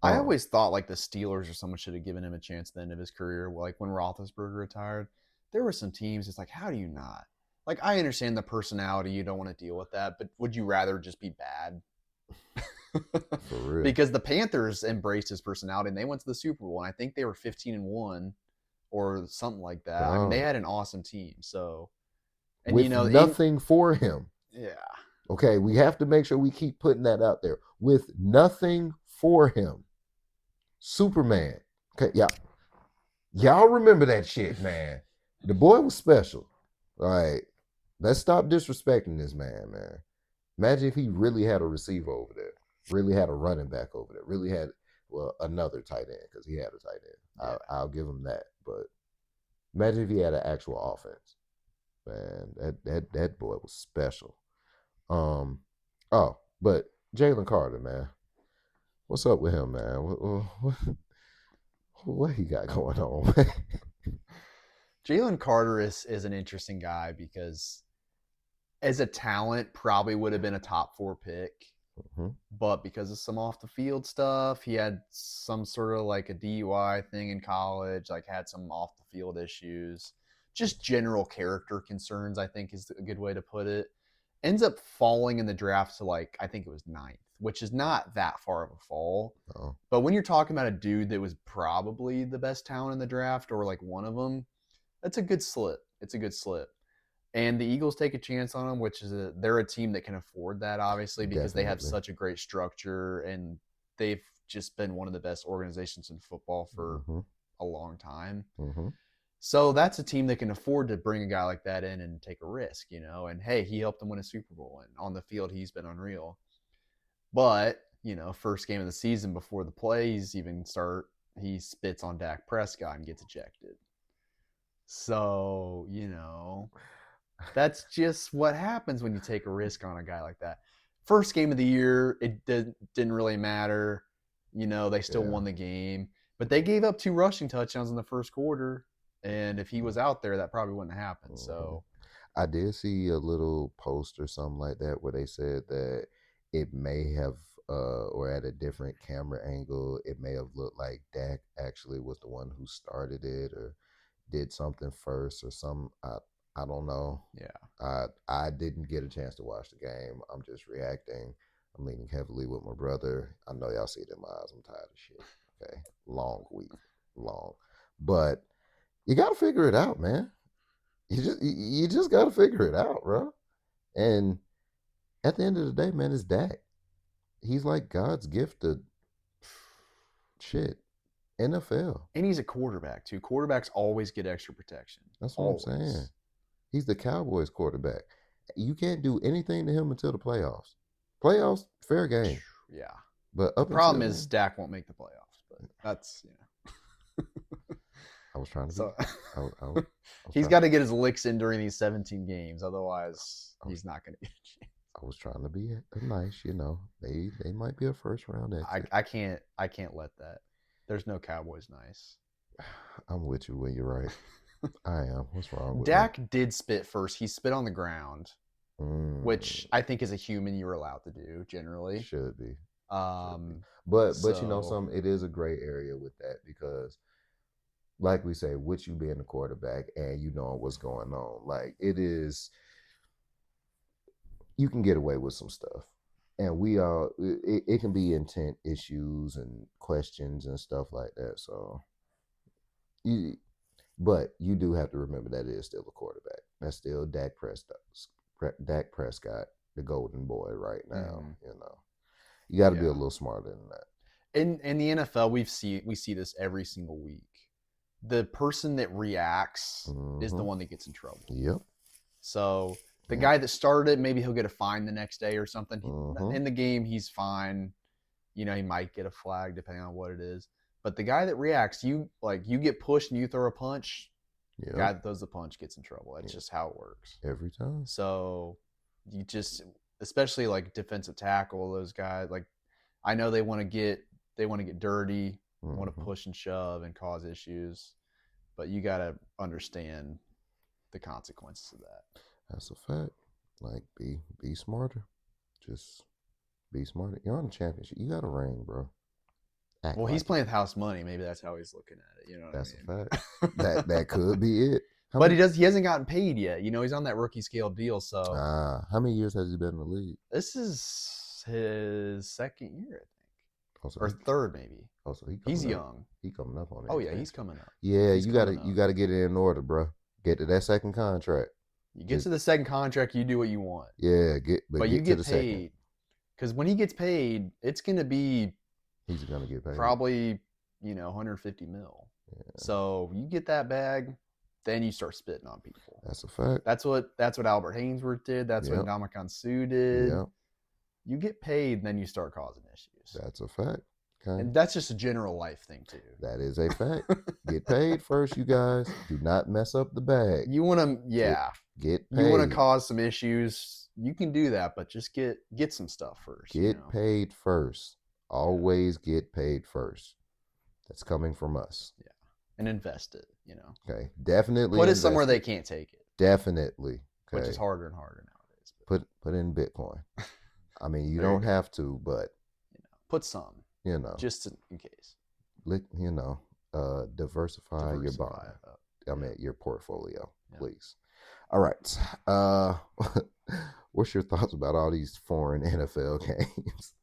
I always thought like the Steelers or someone should have given him a chance at the end of his career. Like when Roethlisberger retired, there were some teams. It's like, how do you not? Like, I understand the personality. You don't want to deal with that, but would you rather just be bad? For real. Because the Panthers embraced his personality and they went to the Super Bowl, and I think they were 15-1 or something like that. I mean, they had an awesome team. So, and with nothing for him. Yeah. Okay, we have to make sure we keep putting that out there. With nothing for him. Superman. Okay, yeah. Y'all remember that shit, man. The boy was special. All right. Let's stop disrespecting this man. Imagine if he really had a receiver over there, really had a running back over there, really had, well, another tight end, because he had a tight end. Yeah. I'll give him that. But imagine if he had an actual offense. Man, that boy was special. But Jalen Carter, man. What's up with him, man? What he got going on? Jalen Carter is an interesting guy because as a talent, probably would have been a top 4 pick. Mm-hmm. But because of some off the field stuff, he had some sort of like a DUI thing in college, like had some off the field issues, just general character concerns, I think is a good way to put it. Ends up falling in the draft to like, I think it was 9th, which is not that far of a fall. Oh. But when you're talking about a dude that was probably the best talent in the draft or like one of them, that's a good slip. It's a good slip. And the Eagles take a chance on him, which is they're a team that can afford that, obviously, because they have such a great structure and they've just been one of the best organizations in football for a long time. Mm-hmm. So that's a team that can afford to bring a guy like that in and take a risk, And hey, he helped them win a Super Bowl, and on the field he's been unreal. But first game of the season before the plays even start, he spits on Dak Prescott and gets ejected. So, that's just what happens when you take a risk on a guy like that. First game of the year, it didn't really matter. They still won the game, but they gave up 2 rushing touchdowns in the first quarter, and if he was out there, that probably wouldn't have happened. So, I did see a little post or something like that where they said that it may have, or at a different camera angle, it may have looked like Dak actually was the one who started it or did something first or some. I don't know. yeah. I didn't get a chance to watch the game. I'm just reacting. I'm leaning heavily with my brother. I know y'all see it in my eyes. I'm tired of shit. Okay, long week, long, but you got to figure it out, man. You just got to figure it out, bro. And at the end of the day, man, it's Dak. He's like God's gift to shit NFL. And he's a quarterback, too. Quarterbacks always get extra protection. That's what always. I'm saying. He's the Cowboys quarterback. You can't do anything to him until the playoffs. Playoffs, fair game. Yeah. But the problem is Dak won't make the playoffs, but that's I was trying to. So I he's got to get his licks in during these 17 games, otherwise he's not going to get a chance. I was trying to be nice, They might be a first round exit. I can't let that. There's no Cowboys nice. I'm with you when you're right. I am. What's wrong with Dak me? did spit first. He spit on the ground, which I think as a human you're allowed to do generally. Should be. But something, it is a gray area with that because, like we say, with you being the quarterback and you know what's going on, like it is, you can get away with some stuff, and it can be intent issues and questions and stuff like that. So, but you do have to remember that it is still a quarterback. That's still Dak Prescott, the golden boy right now. You got to be a little smarter than that. In the NFL, we see this every single week. The person that reacts is the one that gets in trouble. Yep. So the guy that started it, maybe he'll get a fine the next day or something. In the game, he's fine. He might get a flag depending on what it is. But the guy that reacts, you get pushed and you throw a punch. Yep. The guy that throws the punch gets in trouble. That's just how it works every time. So you just, especially like defensive tackle, those guys, like I know they want to get dirty, want to push and shove and cause issues, but you got to understand the consequences of that. That's a fact. Like be smarter. Just be smarter. You're on the championship. You got a ring, bro. He's playing with house money. Maybe that's how he's looking at it. That's a fact. that could be it. But he hasn't gotten paid yet. He's on that rookie scale deal. So how many years has he been in the league? This is his second year, I think, or third maybe. So he's young. He coming up on it. Oh yeah, he's coming up. Yeah, you gotta get it in order, bro. Get to that second contract. You get to the second contract, you do what you want. Yeah, but you get paid. Because when he gets paid, it's gonna be. He's gonna get paid. Probably, 150 mil. Yeah. So you get that bag, then you start spitting on people. That's a fact. That's what Albert Hainsworth did. That's what Ndamukong Suh did. Yep. You get paid, and then you start causing issues. That's a fact. Okay. And that's just a general life thing too. That is a fact. Get paid first, you guys. Do not mess up the bag. You want to, Get paid. You want to cause some issues. You can do that, but just get some stuff first. Get paid first. Always get paid first. That's coming from us. Yeah. And invest it, Okay. Definitely put it somewhere they can't take it. Definitely. Okay. Which is harder and harder nowadays. Put in Bitcoin. I mean, you don't have to, but put some. Just in case. Diversify your bond. Your portfolio, please. All right. What's your thoughts about all these foreign NFL games?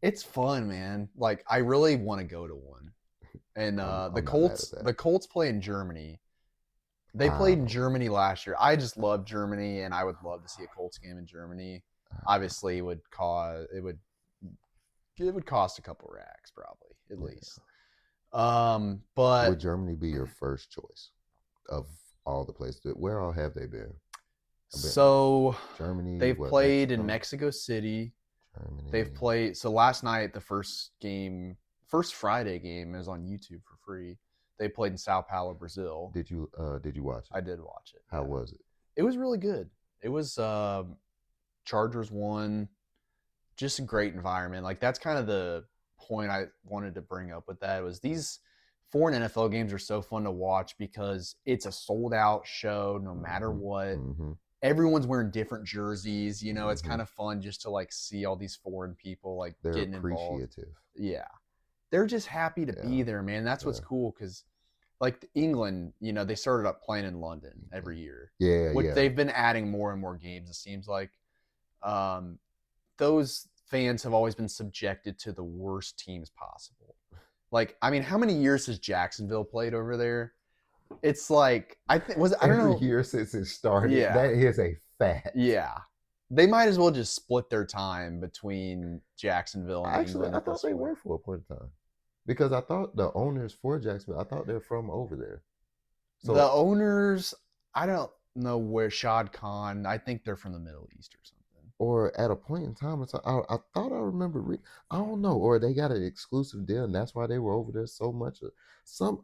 It's fun, man. Like I really want to go to one. And the Colts play in Germany. They played in Germany last year. I just love Germany, and I would love to see a Colts game in Germany. Obviously, it would cost a couple racks, probably at least. But would Germany be your first choice of all the places? Where all have they been? So Germany. They've played in Mexico City. Germany. They've played. So last night, the first game first Friday game is on YouTube for free. They played in Sao Paulo, Brazil. Did you watch it? I did watch it. How was it? It was really good. It was Chargers won. Just a great environment. Like that's kind of the point I wanted to bring up with that was these foreign NFL games are so fun to watch because it's a sold out show no matter what. Mm-hmm. Everyone's wearing different jerseys. You know, it's Mhm. kind of fun just to like see all these foreign people like They're getting involved. appreciative. Yeah. They're just happy to be Yeah. there, man. That's what's Yeah. cool because like England, you know, they started up playing in London every year. Yeah, Which yeah. they've been adding more and more games, it seems like. Those fans have always been subjected to the worst teams possible. Like, I mean, how many years has Jacksonville played over there? It's like I don't know. Every year since it started. Yeah. That is a fact. Yeah, they might as well just split their time between Jacksonville and Actually, England. I at thought this they point. were for a point in time. Because I thought the owners for Jacksonville, I thought they're from over there. So The owners, I don't know where Shad Khan. I think they're from the Middle East or something. or at a point in time, I thought I remember. I don't know, or they got an exclusive deal, and that's why they were over there so much.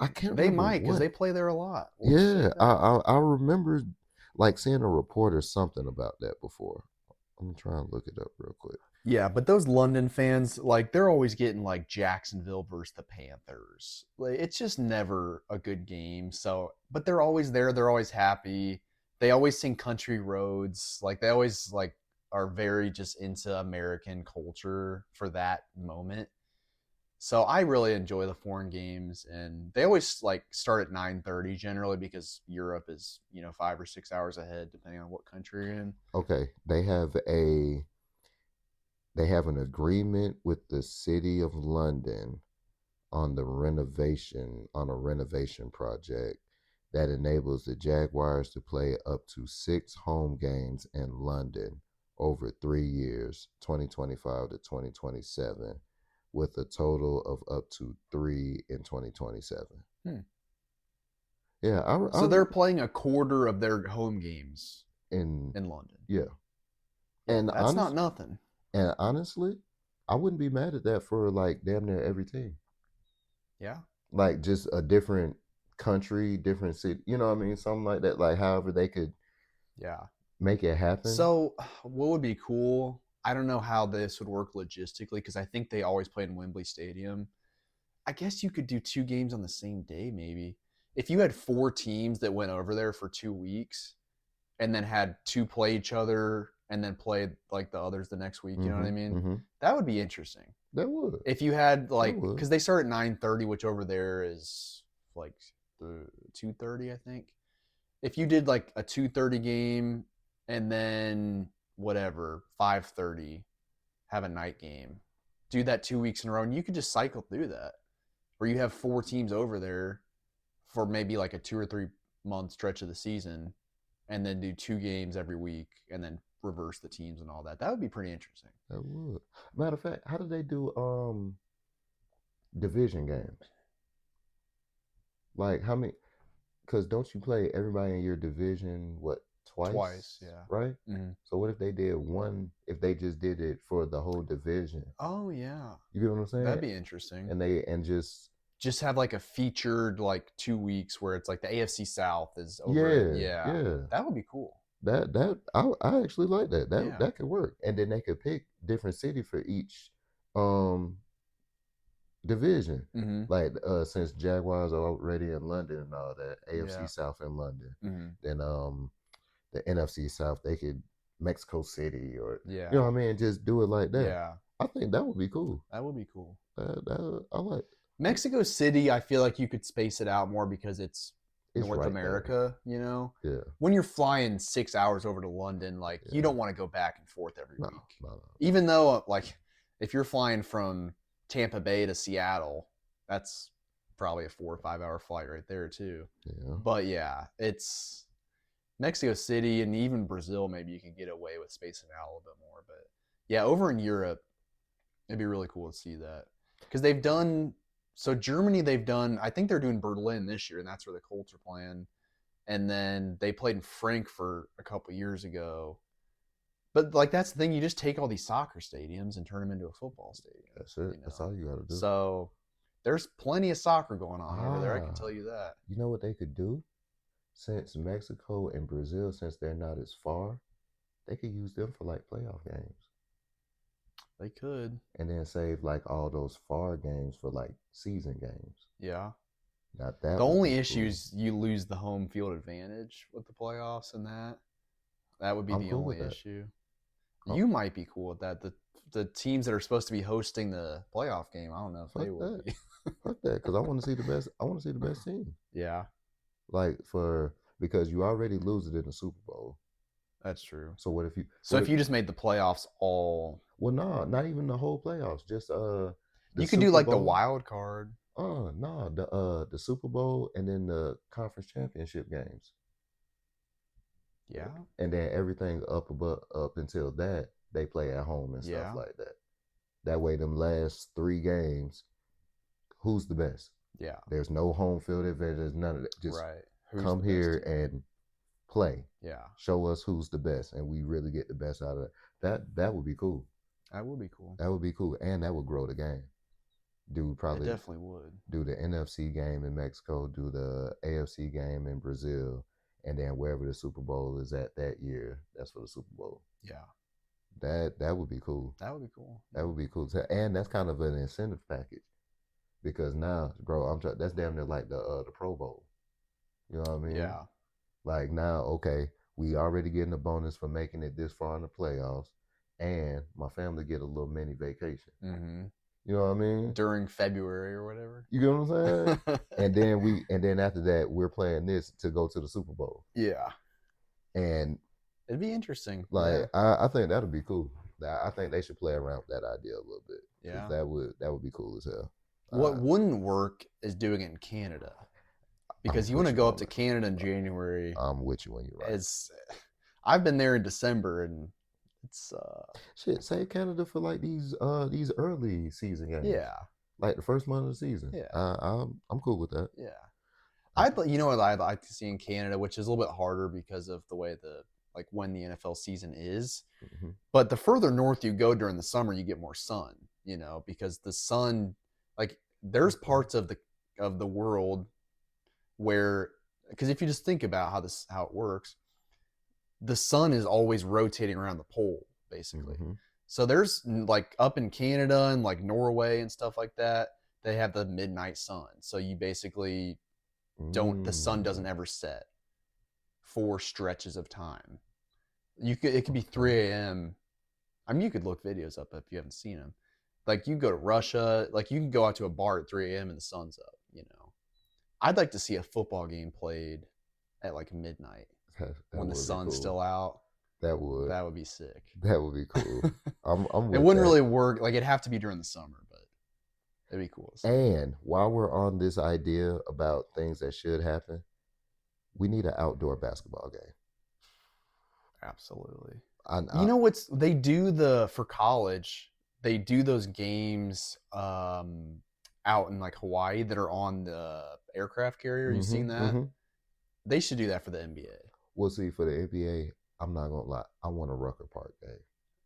I can't. They remember might because what. they play there a lot. Yeah, I remember like seeing a report or something about that before. I'm trying to look it up real quick. Yeah, but those London fans, like, they're always getting like Jacksonville versus the Panthers. Like, it's just never a good game. So, but they're always there. They're always happy. They always sing country roads. Like, they always like are very just into American culture for that moment. So I really enjoy the foreign games, and they always like start at 9:30 generally because Europe is 5 or 6 hours ahead depending on what country you're in. Okay, they have an agreement with the city of London on a renovation project that enables the Jaguars to play up to 6 home games in London over 3 years, 2025 to 2027, with a total of up to 3 in 2027. Yeah, So they're playing a quarter of their home games in London. Yeah, and That's not nothing. And honestly, I wouldn't be mad at that for like damn near every team. Yeah. Like just a different country, different city. You know what I mean? Something like that. Like however they could make it happen. So what would be cool? I don't know how this would work logistically because I think they always play in Wembley Stadium. I guess you could do 2 games on the same day, maybe. If you had 4 teams that went over there for 2 weeks and then had 2 play each other and then played like the others the next week, you know what I mean? That would be interesting. That would. If you had like, because they start at 9:30, which over there is like 2:30, I think. If you did like a 2:30 game and then whatever 5:30, have a night game, do that 2 weeks in a row, and you could just cycle through that. Where you have 4 teams over there for maybe like a 2 or 3 month stretch of the season, and then do 2 games every week, and then reverse the teams and all that. That would be pretty interesting. That would. Matter of fact, how do they do division games? Like how many? Because don't you play everybody in your division twice? Yeah. Right. Mm-hmm. So what if they did one? If they just did it for the whole division? Oh yeah. You get what I'm saying? That'd be interesting. And just have like a featured like 2 weeks where it's like the AFC South is over. Yeah. That would be cool. I actually like that. That could work. And then they could pick different city for each division. Mm-hmm. Like since Jaguars are already in London and all that, AFC South in London. Mm-hmm. Then the NFC South, they could Mexico City or you know what I mean, just do it like that. Yeah. I think that would be cool. That would be cool. I like it. Mexico City, I feel like you could space it out more because it's North right America, there. You know? Yeah. When you're flying 6 hours over to London, like you don't want to go back and forth every week. No. Even though like if you're flying from Tampa Bay to Seattle, that's probably a 4 or 5 hour flight right there too. Yeah. But yeah, it's Mexico City and even Brazil, maybe you can get away with spacing out a little bit more. But yeah, over in Europe, it'd be really cool to see that. Because they've done Germany, I think they're doing Berlin this year, and that's where the Colts are playing. And then they played in Frankfurt a couple years ago. But like that's the thing, you just take all these soccer stadiums and turn them into a football stadium. That's it. That's all you got to do. So There's plenty of soccer going on over there. I can Ah, tell you that. you know what they could do? Since Mexico and Brazil, since they're not as far, they could use them for like playoff games, They could. and then save like all those far games for like season games. Yeah. Now The that would only be issue cool. is you lose the home field advantage with the playoffs and that. That would be I'm the cool with only that. issue. Oh, You might be cool with that. The teams that are supposed to be hosting the playoff game, I don't know if fuck they would that. be. Fuck that. Because I want to see the best. I want to see the best team. Yeah, Like because you already lose it in the Super Bowl. that's true. So what if you So what if if you just made the playoffs all, well no, not even the whole playoffs, just the you could do Super like the Bowl. wild card. No, the Super Bowl and then the conference championship games. Yeah, And then everything up until that, they play at home and stuff yeah, like that. That way them last 3 games, who's the best? yeah. There's no home field advantage, there's none of that. Just Right. Who's come the best here team? and play. Yeah, Show us who's the best, and we really get the best out of it. That would be cool. that would be cool. That would be cool, and that would grow the game. Do It probably definitely would. do the NFC game in Mexico, do the AFC game in Brazil, and then wherever the Super Bowl is at that year, that's for the Super Bowl. Yeah, That would be cool. that would be cool. That would be cool, and that's kind of an incentive package because now, bro, that's damn near like the Pro Bowl. You know what I mean? Yeah, Like now, okay, we already getting a bonus for making it this far in the playoffs, and my family get a little mini vacation. mm-hmm. You know what I mean? During February or whatever. You get what I'm saying? And then after that, we're playing this to go to the Super Bowl, Yeah, and it'd be interesting. like Yeah, I think that'll be cool. I think they should play around with that idea a little bit because yeah. that would be cool as hell. What wouldn't work is doing it in Canada because you want to go up to Canada in January. I'm with you when you're right. As I've been there in December and it's Shit, save Canada for like these early season games. yeah, Like the first month of the season. Yeah. I'm cool with that. yeah. You know what I'd like to see in Canada, which is a little bit harder because of the way when the NFL season is. Mm-hmm. But the further north you go during the summer, you get more sun, because the sun, like there's parts of the world where, because if you just think about how it works, the sun is always rotating around the pole, basically. Mm-hmm. So there's like up in Canada and like Norway and stuff like that, they have the midnight sun. So you basically the sun doesn't ever set for stretches of time. It could be 3 a.m. I mean, you could look videos up if you haven't seen them. Like you go to Russia, like you can go out to a bar at 3 a.m. and the sun's up. I'd like to see a football game played at like midnight that when the sun's cool. still out. That would be sick. That would be cool. I'm with it wouldn't that. really work. Like it'd have to be during the summer, but it'd be cool. And while we're on this idea about things that should happen, we need an outdoor basketball game. Absolutely. I They do for college, they do those games out in like Hawaii that are on the aircraft carrier. You've seen that? Mm-hmm. They should do that for the NBA. We'll see for the NBA. I'm not gonna lie. I want a Rucker Park game.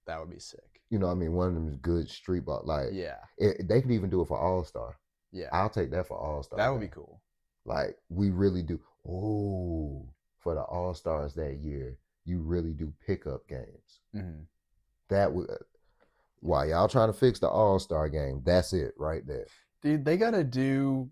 That would be sick. You know what I mean? One of them good street ball. Like Yeah. They could even do it for All Star. Yeah. I'll take that for All Star. That would be cool. Like we really do. Oh, for the All Stars that year, you really do pickup games. Mm-hmm. That would. While y'all trying to fix the All Star game, that's it right there. Dude, they gotta do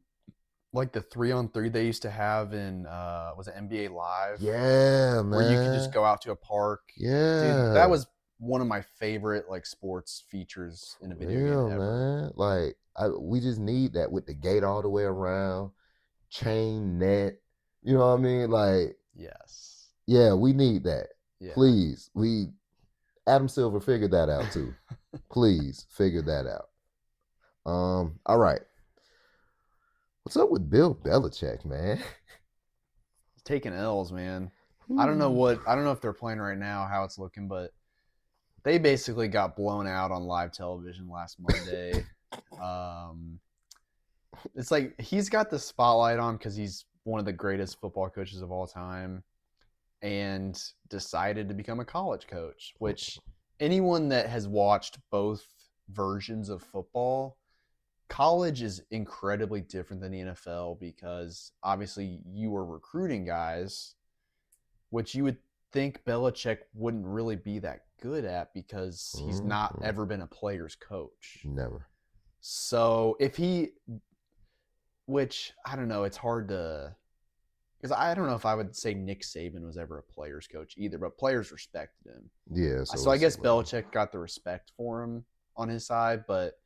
like the 3-on-3 they used to have in was it NBA Live? Yeah, man. Where you could just go out to a park. Yeah. Dude, that was one of my favorite like sports features in a video game ever. Man. Like we just need that with the gate all the way around, chain net. You know what I mean? Like yes. Yeah, we need that. Yeah. Please. Adam Silver figured that out too. Please figure that out. All right. What's up with Bill Belichick, man? He's taking L's, man. I don't know if they're playing right now, how it's looking, but they basically got blown out on live television last Monday. It's like he's got the spotlight on because he's one of the greatest football coaches of all time and decided to become a college coach, which anyone that has watched both versions of football college is incredibly different than the NFL because obviously you were recruiting guys, which you would think Belichick wouldn't really be that good at because he's not Mhm. ever been a player's coach. Never. So if he, which I don't know, it's hard to, because I don't know if I would say Nick Saban was ever a player's coach either, but players respected him. Yeah, so So I it's a guess little. Belichick got the respect for him on his side, but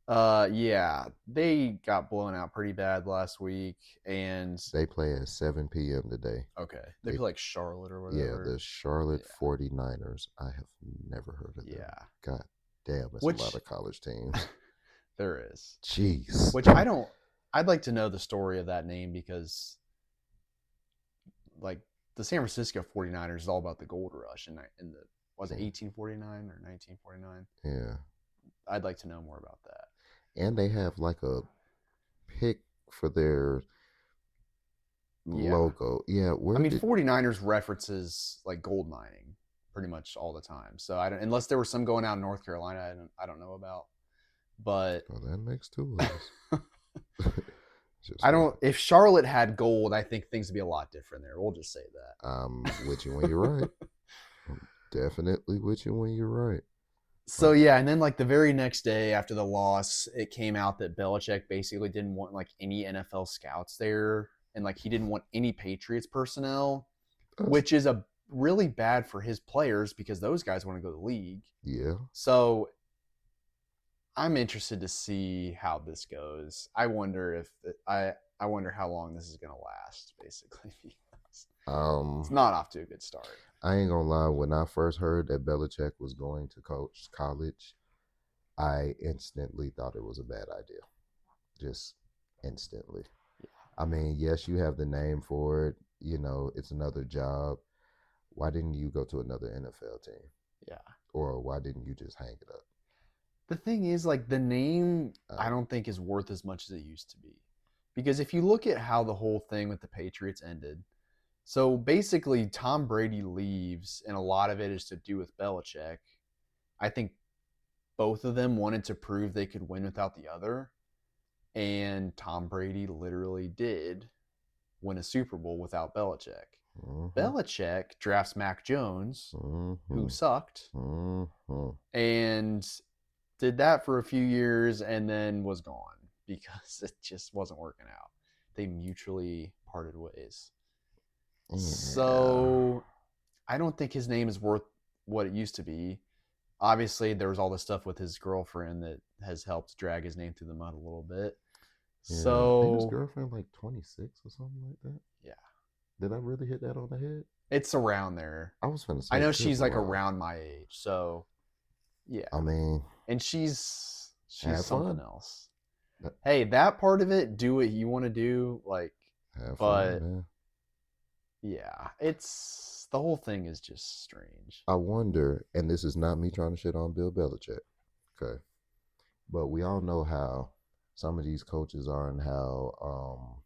yeah, they got blown out pretty bad last week, and They play at 7 p.m. today. okay, they They, play like Charlotte or yeah, whatever. the Charlotte Yeah, 49ers. I have never heard of them. yeah, God damn, it's a lot which of college teams. there is. Jeez. Which I don't. I'd like to know the story of that name because, like, the San Francisco 49ers is all about the gold rush in the was it 1849 or 1949? Yeah. I'd like to know more about that. And they have like a pick for their Yeah. logo. Yeah, I where mean, did 49ers references like gold mining pretty much all the time. So I don't, unless there was some going out in North Carolina, I don't know about. But oh, that makes two of us. Just I like don't. If Charlotte had gold, I think things would be a lot different there. We'll just say that. I'm with you when you're right. I'm definitely with you when you're right. So Like, yeah, and then like the very next day after the loss, it came out that Belichick basically didn't want like any NFL scouts there, and like he didn't want any Patriots personnel, that's, which is a really bad for his players because those guys want to go to the league. yeah. So I'm interested to see how this goes. I wonder if I wonder how long this is going to last, basically, because it's Um, not off to a good start. I ain't gonna lie. When I first heard that Belichick was going to coach college, I instantly thought it was a bad idea. Just instantly. I mean, yes, you have the name for it. You know, it's another job. Why didn't you go to another NFL team? Yeah. Or why didn't you just hang it up? The thing is, like, the name I Um, don't think is worth as much as it used to be. Because if you look at how the whole thing with the Patriots ended, so basically Tom Brady leaves, and a lot of it is to do with Belichick. I think both of them wanted to prove they could win without the other. And Tom Brady literally did win a Super Bowl without Belichick. mm-hmm, Belichick drafts Mac Jones, who mm-hmm, sucked, mm-hmm. and did that for a few years and then was gone because it just wasn't working out. They mutually parted ways. Yeah. So I don't think his name is worth what it used to be. Obviously, there was all this stuff with his girlfriend that has helped drag his name through the mud a little bit. Yeah. Ain't his So, girlfriend like 26 or something like that? yeah, Did I really hit that on the head? it's around there. I was finna I say, know good she's like lord. around my age. So, yeah. I mean, And she's have something fun. else. Hey, that part of it, do what you want to do, like, Have fun, but man. yeah, it's the whole thing is just strange. I wonder, and this is not me trying to shit on Bill Belichick, okay? But we all know how some of these coaches are and how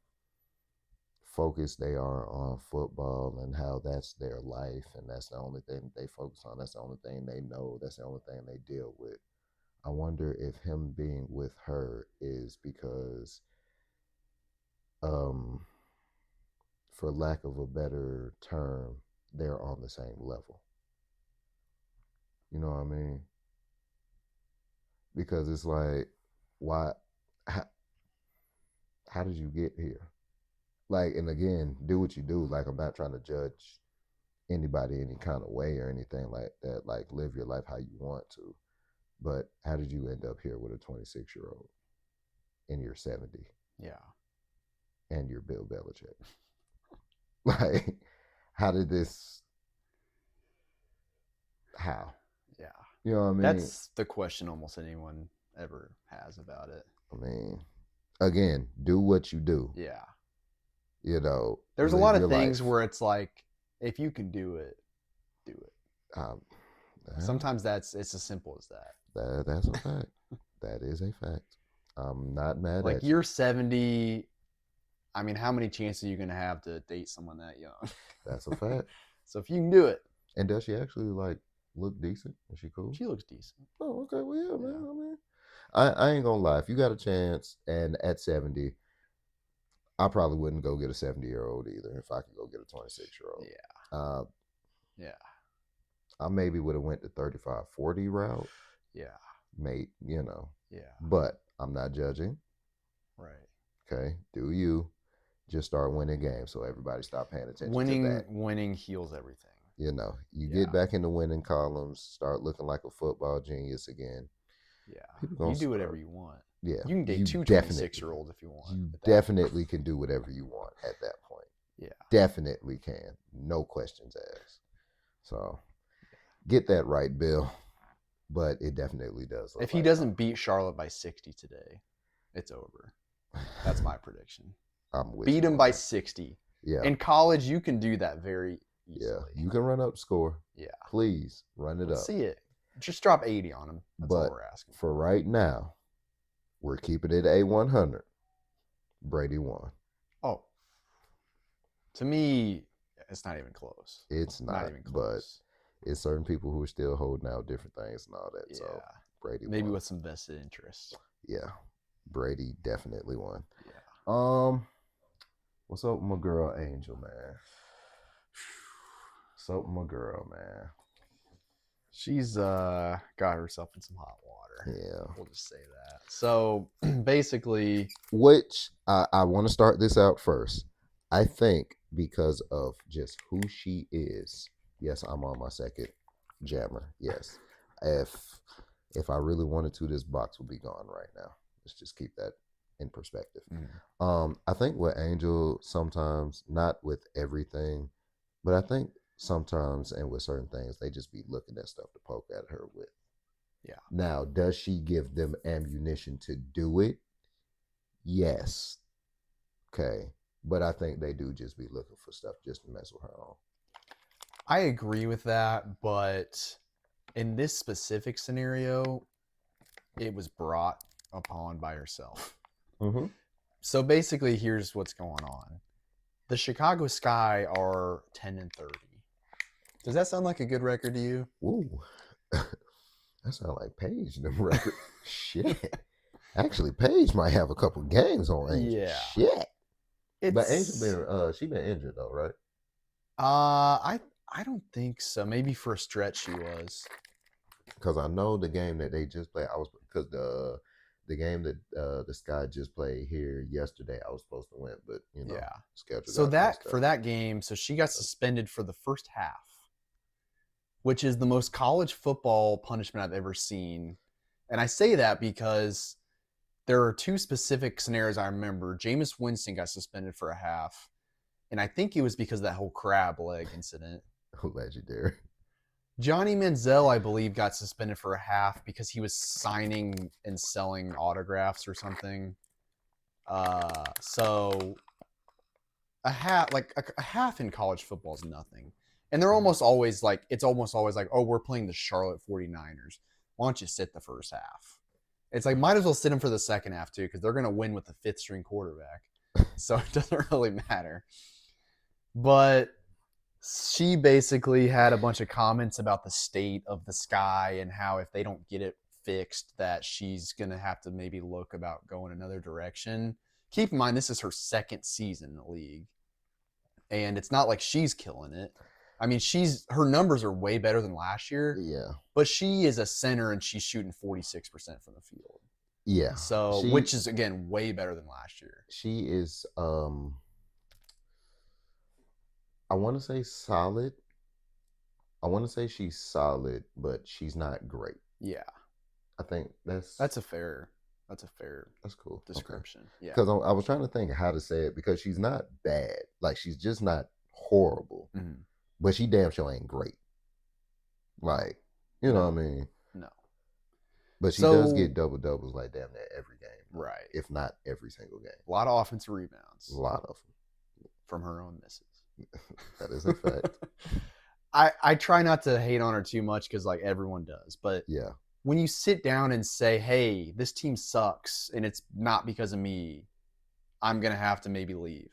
focused they are on football and how that's their life and that's the only thing they focus on. That's the only thing they know. That's the only thing they deal with. I wonder if him being with her is because, um, for lack of a better term, they're on the same level. You know what I mean? Because it's like, why? How, how did you get here? Like, and again, do what you do. Like, I'm not trying to judge anybody any kind of way or anything like that. Like, live your life how you want to. But how did you end up here with a 26-year-old and you're 70 Yeah. and you're Bill Belichick? Like, how did this? How? Yeah. You know what I mean? That's the question almost anyone ever has about it. I mean, again, do what you do. Yeah. You know, There's a live lot your of things life. where it's like, if you can do it, do it. Um, yeah, Sometimes it's as simple as that. that's a fact. That is a fact. I'm not mad Like at you. you're 70. I mean, how many chances are you going to have to date someone that young? That's a fact. So if you can do it, And does she actually like look decent? Is she cool? she looks decent. Oh, okay. Well, yeah, Yeah. man. I mean, I ain't gonna lie. If you got a chance, and at 70, I probably wouldn't go get a 70-year-old either. If I could go get a 26-year-old, Yeah. uh, Yeah. I maybe would have went the 35, 40 route. Yeah. Mate, Yeah. but I'm not judging. Right. Okay, do you just start winning games so everybody stop paying attention to Winning that? winning heals everything. You Yeah. get back in the winning columns, start looking like a football genius again. Yeah. People You gonna do whatever start. you want. Yeah, You can date you two definitely, 26-year-olds if you want. you at that point. definitely can do whatever you want at that point. Yeah. Definitely can, no questions asked. So get that right, Bill. But it definitely does. If he doesn't beat Charlotte by 60 today, it's over. That's my prediction. I'm with Beat you him on by that. 60. Yeah. In college, you can do that very easily. Yeah, you can run up score. Yeah. Please run it Let's up. see it. Just drop 80 on him. That's all we're asking. For right now, we're keeping it A100. Brady won. Oh. To me, it's not even close. It's not even close. But it's certain people who are still holding out different things and all that. Yeah. So Brady maybe won. with some vested interest. Yeah. Brady definitely won. Yeah. What's up with my girl Angel, man? What's up with my girl, man? She's got herself in some hot water. Yeah. We'll just say that. So basically, which I want to start this out first. I think because of just who she is. Yes, I'm on my second jammer. Yes. If I really wanted to, this box would be gone right now. Let's just keep that in perspective. I think with Angel, sometimes, not with everything, but I think sometimes and with certain things, they just be looking at stuff to poke at her with. Yeah. Now, does she give them ammunition to do it? Yes. Okay. But I think they do just be looking for stuff just to mess with her on. I agree with that, but in this specific scenario, it was brought upon by herself. Mm-hmm. So basically, here's what's going on. The Chicago Sky are 10-30. Does that sound like a good record to you? Ooh. That sounds like Paige in the record. Shit. Actually, Paige might have a couple games on Angel. Yeah. Shit. But It's Angel she been injured though, right? I don't think so. Maybe for a stretch she was. Because I know the game that they just played. Because the game that the Sky just played here yesterday, I was supposed to win, but yeah, schedule. So that for that game, so she got suspended for the first half, which is the most college football punishment I've ever seen. And I say that because there are two specific scenarios I remember. Jameis Winston got suspended for a half, and I think it was because of that whole crab leg incident. Legendary. Johnny Manziel, I believe, got suspended for a half because he was signing and selling autographs or something. So a half in college football is nothing. And they're almost always like, it's almost always like, oh, we're playing the Charlotte 49ers. Why don't you sit the first half? It's like, might as well sit them for the second half too, because they're going to win with the fifth string quarterback. So it doesn't really matter. But she basically had a bunch of comments about the state of the Sky and how if they don't get it fixed, that she's going to have to maybe look about going another direction. Keep in mind, this is her second season in the league. And it's not like she's killing it. I mean, her numbers are way better than last year. Yeah. But she is a center and she's shooting 46% from the field. Yeah. So, which is, again, way better than last year. She is, I want to say solid. I want to say she's solid, but she's not great. Yeah. I think that's a fair that's cool description. Okay. Yeah. Because I was trying to think how to say it, because she's not bad. Like, she's just not horrible. Mm-hmm. But she damn sure ain't great. Like, you know what I mean? No. But she does get double-doubles like damn near every game. Right. If not every single game. A lot of offensive rebounds. A lot of them. From her own misses. That is a fact. I try not to hate on her too much because like everyone does. But yeah, when you sit down and say, hey, this team sucks and it's not because of me, I'm going to have to maybe leave.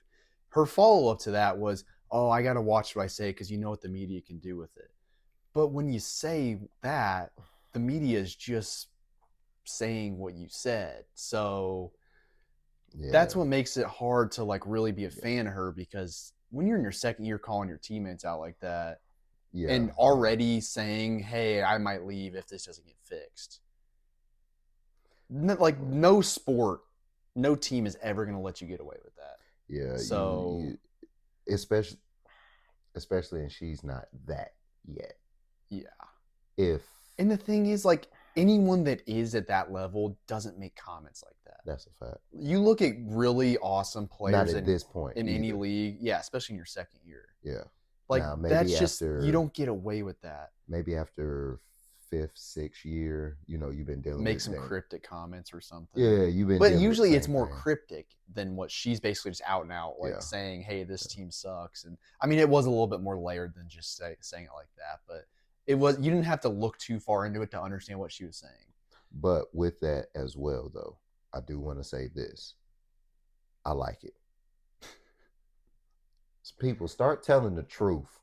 Her follow-up to that was, oh, I got to watch what I say because you know what the media can do with it. But when you say that, the media is just saying what you said. So Yeah. that's what makes it hard to like really be a fan of her, because when you're in your second year calling your teammates out like that Yeah. and already saying, hey, I might leave if this doesn't get fixed. Like no sport, no team is ever going to let you get away with that. Yeah. So you especially, and she's not that yet. yeah. If And the thing is, like, anyone that is at that level doesn't make comments like that. that's a fact. You look at really awesome players Not at this point in any either. league, yeah, especially in your second year. Yeah. Like Now, maybe that's just after- you don't get away with that. Maybe after 5th, 6th year, you've been dealing Make with some things. cryptic comments or something. Yeah, you've been. But dealing with usually the it's same more thing. cryptic than what she's basically just out and out, like Yeah. saying, "Hey, this team sucks." And I mean, it was a little bit more layered than just saying it like that, but you didn't have to look too far into it to understand what she was saying. But with that as well, though, I do want to say this. I like it. People, start telling the truth.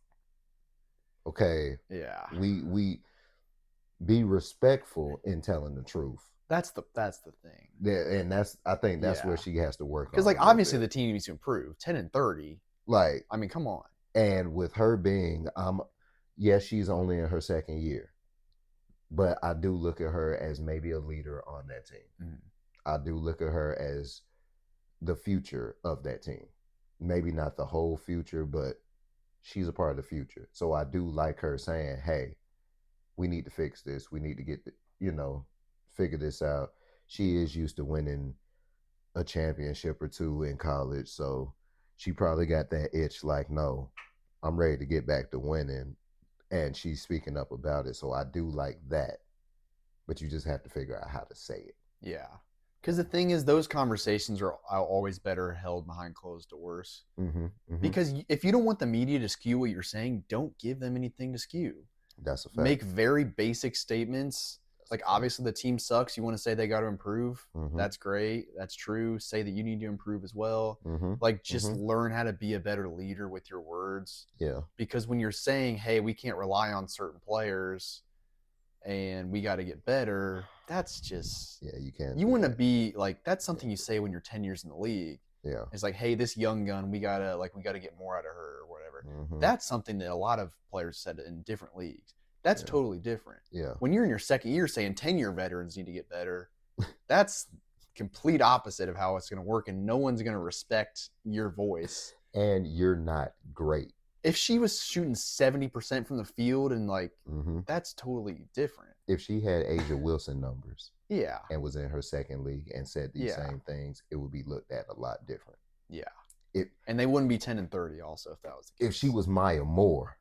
Okay. Yeah. We be respectful in telling the truth. That's the thing. Yeah, and I think that's Yeah. where she has to work on. Because like a little obviously bit. the team needs to improve. 10-30. Like, I mean, come on. and with her being, yes, she's only in her second year, but I do look at her as maybe a leader on that team. Mhm. I do look at her as the future of that team. Maybe not the whole future, but she's a part of the future. So I do like her saying, hey, we need to fix this. We need to get, figure this out. She is used to winning a championship or two in college. So she probably got that itch like, no, I'm ready to get back to winning. And she's speaking up about it. So I do like that. But you just have to figure out how to say it. Yeah. Because the thing is, those conversations are always better held behind closed doors. Mm-hmm, mm-hmm. Because if you don't want the media to skew what you're saying, don't give them anything to skew. That's a fact. Make very basic statements. Like, obviously, the team sucks. You want to say they got to improve. Mm-hmm. That's great. That's true. Say that you need to improve as well. Mm-hmm. Like, just learn how to be a better leader with your words. Yeah. Because when you're saying, hey, we can't rely on certain players and we got to get better, that's just, yeah, you can't. You want to be like, that's something you say when you're 10 years in the league. Yeah. It's like, hey, this young gun, we gotta get more out of her or whatever. Mm-hmm. That's something that a lot of players said in different leagues. That's totally different. Yeah. When you're in your second year saying 10-year veterans need to get better, that's complete opposite of how it's going to work, and no one's going to respect your voice. And you're not great. If she was shooting 70% from the field and like, mm-hmm. that's totally different. If she had A'ja Wilson numbers, yeah, and was in her second league and said these same things, it would be looked at a lot different. Yeah. And they wouldn't be 10-30 also if that was the case. If she was Maya Moore,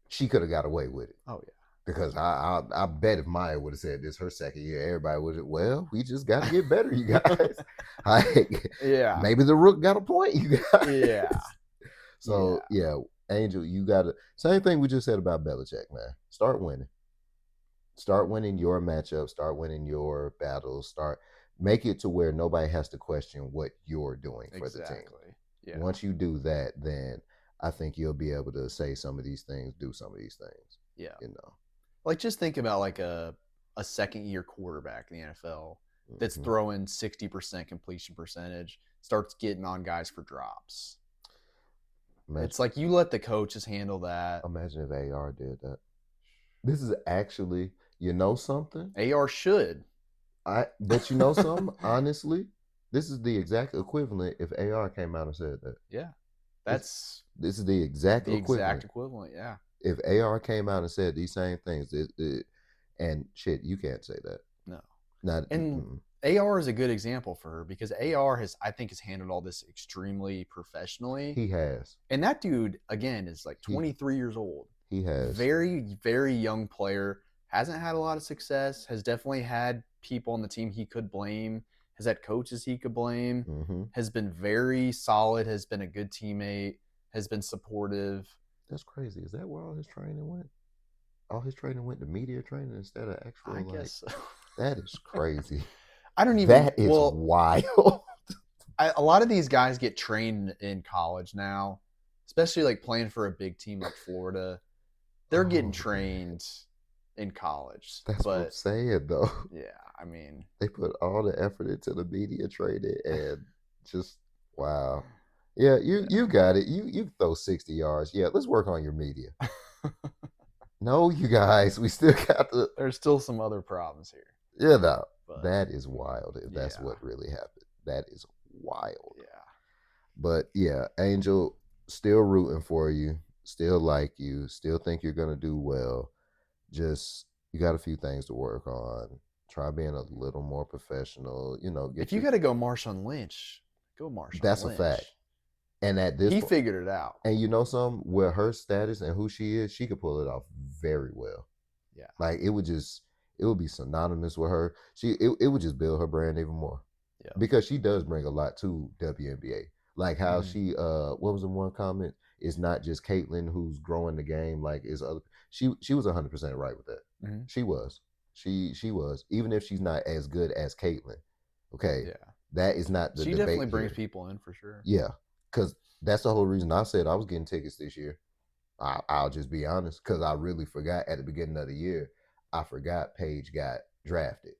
she could have got away with it. Oh yeah. Because I bet if Maya would have said this her second year, everybody would have, well, we just got to get better, you guys. Yeah. Maybe the Rook got a point, you guys. Yeah. So, yeah, Angel, you got to, same thing we just said about Belichick, man. Start winning. Start winning your matchups. Start winning your battles. Make it to where nobody has to question what you're doing for the team. Yeah. Once you do that, then I think you'll be able to say some of these things, do some of these things. Yeah. Like, just think about like a second year quarterback in the NFL that's throwing 60% completion percentage, starts getting on guys for drops. It's like you let the coaches handle that. Imagine if AR did that. This is actually, something? AR should. But you know something? Honestly, this is the exact equivalent if AR came out and said that. Yeah. This is the exact equivalent. Exact equivalent, yeah. If AR came out and said these same things, and shit, you can't say that. No. AR is a good example for her because AR I think has handled all this extremely professionally. He has. And that dude, again, is like 23 years old. He has. Very, very young player. Hasn't had a lot of success. Has definitely had people on the team he could blame. Has had coaches he could blame. Mm-hmm. Has been very solid. Has been a good teammate. Has been supportive. That's crazy. Is that where all his training went? All his training went to media training instead of actual. I guess so. That is crazy. I don't even. That is wild. A lot of these guys get trained in college now, especially like playing for a big team like Florida. They're getting trained in college. That's what I'm But saying, though. yeah, I mean, They put all the effort into the media training and just wow. Yeah, you got it. You throw 60 yards. Yeah, let's work on your media. No, you guys, we still got the there's still some other problems here. no. But That is wild if that's yeah, what really happened. That is wild. yeah. But yeah, Angel, still rooting for you, still like you, still think you're gonna do well. Just you got a few things to work on. Try being a little more professional. If Get you your got to go Marshawn Lynch, go Marshawn that's a fact. Lynch. And at this He point, figured it out. and you know something, with her status and who she is, she could pull it off very well. Yeah. Like it would be synonymous with her. It would just build her brand even more. Yeah. Because she does bring a lot to WNBA. Like how Mhm. she what was the one comment? It's not just Caitlyn who's growing the game, like is other she was 100% right with that. Mhm. She was. She was. Even if she's not as good as Caitlyn. Okay. Yeah. That is not the She debate definitely brings here. people in for sure. Yeah. Cause that's the whole reason I said I was getting tickets this year. I'll just be honest, because I really forgot at the beginning of the year. I forgot Paige got drafted.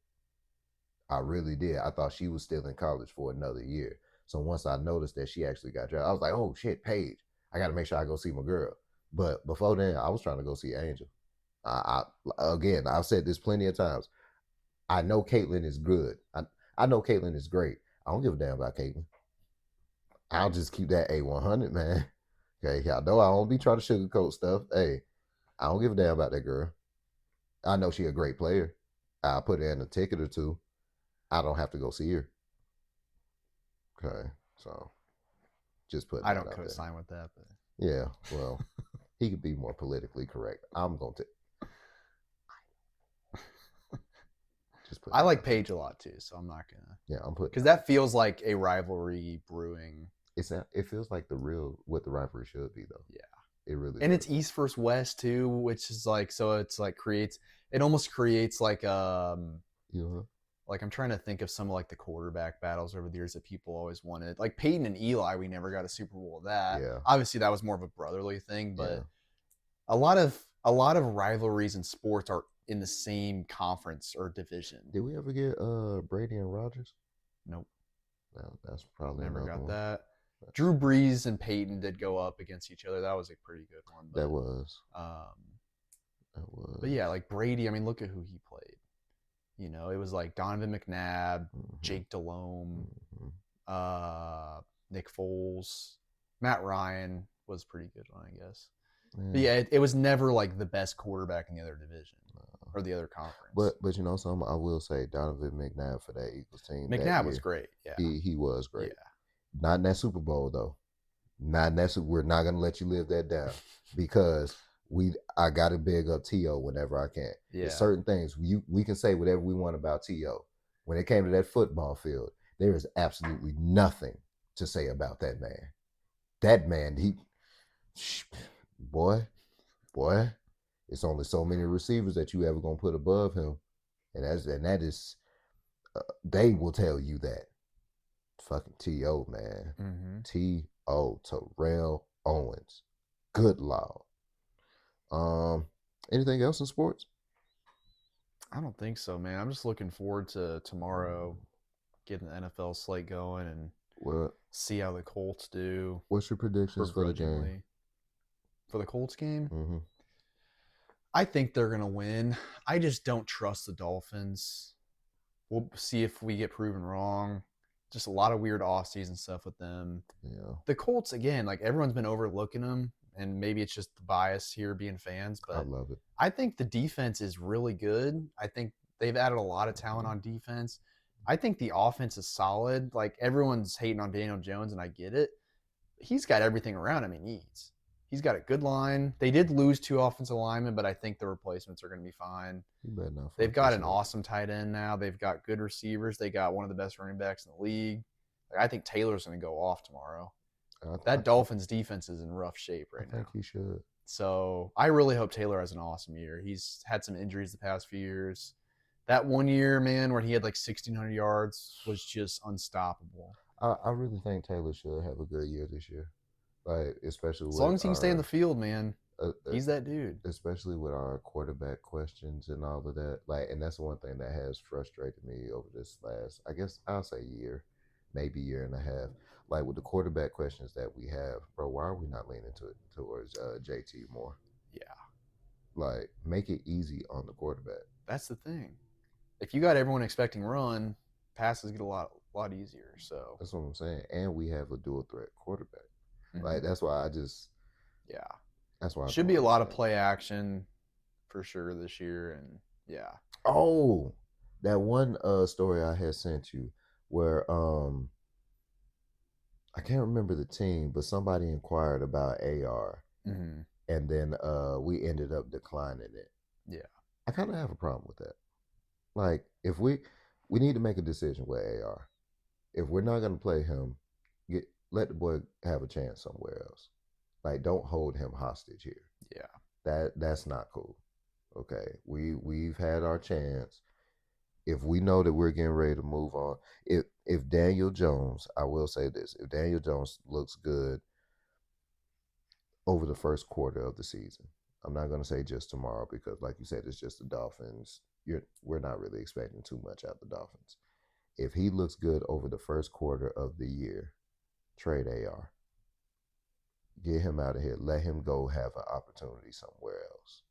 I really did. I thought she was still in college for another year. So once I noticed that she actually got drafted, I was like, oh shit, Paige. I got to make sure I go see my girl. But before then, I was trying to go see Angel. Again, I've said this plenty of times. I know Caitlyn is good. I know Caitlyn is great. I don't give a damn about Caitlyn. I'll just keep that A100, man. Okay, y'all know I don't be trying to sugarcoat stuff. Hey, I don't give a damn about that girl. I know she a great player. I'll put her in a ticket or two. I don't have to go see her. Okay, so just putting I that don't out there. co-sign with that, but Yeah, well, he could be more politically correct. I'm going to just put. I like Paige a lot too, so I'm not gonna. Yeah, I'm putting because that feels like a rivalry brewing. it feels like what the rivalry should be though. Yeah. It really And does. it's East versus West too, which is like so it's like it almost creates Yeah. like I'm trying to think of some of like the quarterback battles over the years that people always wanted. Like Peyton and Eli, we never got a Super Bowl with that. Yeah. Obviously that was more of a brotherly thing, but Yeah. a lot of rivalries in sports are in the same conference or division. Did we ever get Brady and Rodgers? Nope. No, that's probably Never another got one. that. Drew Brees and Peyton did go up against each other. That was a pretty good one. But, That was. That was. But yeah, like Brady. I mean, look at who he played. It was like Donovan McNabb, Jake Delhomme, Nick Foles, Matt Ryan was a pretty good one, I guess. But yeah, it was never like the best quarterback in the other division or the other conference. But you know something, I will say Donovan McNabb for that Eagles team. McNabb was great. Yeah, he was great. Yeah. Not in that Super Bowl though. Not in that. We're not gonna let you live that down because I gotta big up T.O. whenever I can. Yeah. There's certain things we can say whatever we want about T.O. When it came to that football field, there is absolutely nothing to say about that man. That man, boy, it's only so many receivers that you ever gonna put above him, and that is, they will tell you that. Fucking T.O. man, T.O. Terrell Owens, good law. Anything else in sports? I don't think so, man. I'm just looking forward to tomorrow, getting the NFL slate going and see how the Colts do. What's your predictions for the game? For the Colts game? Mm-hmm. I think they're going to win. I just don't trust the Dolphins. We'll see if we get proven wrong. Just a lot of weird off-season stuff with them. Yeah. The Colts, again, like everyone's been overlooking them, and maybe it's just the bias here being fans, but I love it. I think the defense is really good. I think they've added a lot of talent on defense. I think the offense is solid. Like everyone's hating on Daniel Jones, and I get it. He's got everything around him he needs. He's got a good line. They did lose 2 offensive linemen, but I think the replacements are going to be fine. They've got an awesome tight end now. They've got good receivers. They got one of the best running backs in the league. I think Taylor's going to go off tomorrow. That Dolphins defense is in rough shape right now. I think he should. So I really hope Taylor has an awesome year. He's had some injuries the past few years. That one year, man, where he had like 1,600 yards was just unstoppable. I really think Taylor should have a good year this year. Like, especially as long as he can stay in the field, man. He's that dude. especially with our quarterback questions and all of that. Like, and that's one thing that has frustrated me over this last, I guess I'll say year, maybe year and a half. Like with the quarterback questions that we have, bro. Why are we not leaning towards JT more? Yeah, Like, make it easy on the quarterback. that's the thing. If you got everyone expecting run, passes get a lot easier. So That's what I'm saying. And we have a dual threat quarterback. mm-hmm. Like that's why I just Yeah, that's why I should don't be a lot of understand. play action for sure this year, and yeah. Oh, that one story I had sent you where I can't remember the team, but somebody inquired about AR Mm-hmm. and then we ended up declining it. Yeah. I kind of have a problem with that. Like if we need to make a decision with AR. If we're not going to play him, let the boy have a chance somewhere else. Like don't hold him hostage here. Yeah. That's not cool. Okay, we've had our chance. If we know that we're getting ready to move on, if Daniel Jones, I will say this, if Daniel Jones looks good over the first quarter of the season, I'm not going to say just tomorrow because, like you said, it's just the Dolphins. We're not really expecting too much out of the Dolphins. If he looks good over the first quarter of the year, trade AR. Get him out of here. Let him go have an opportunity somewhere else,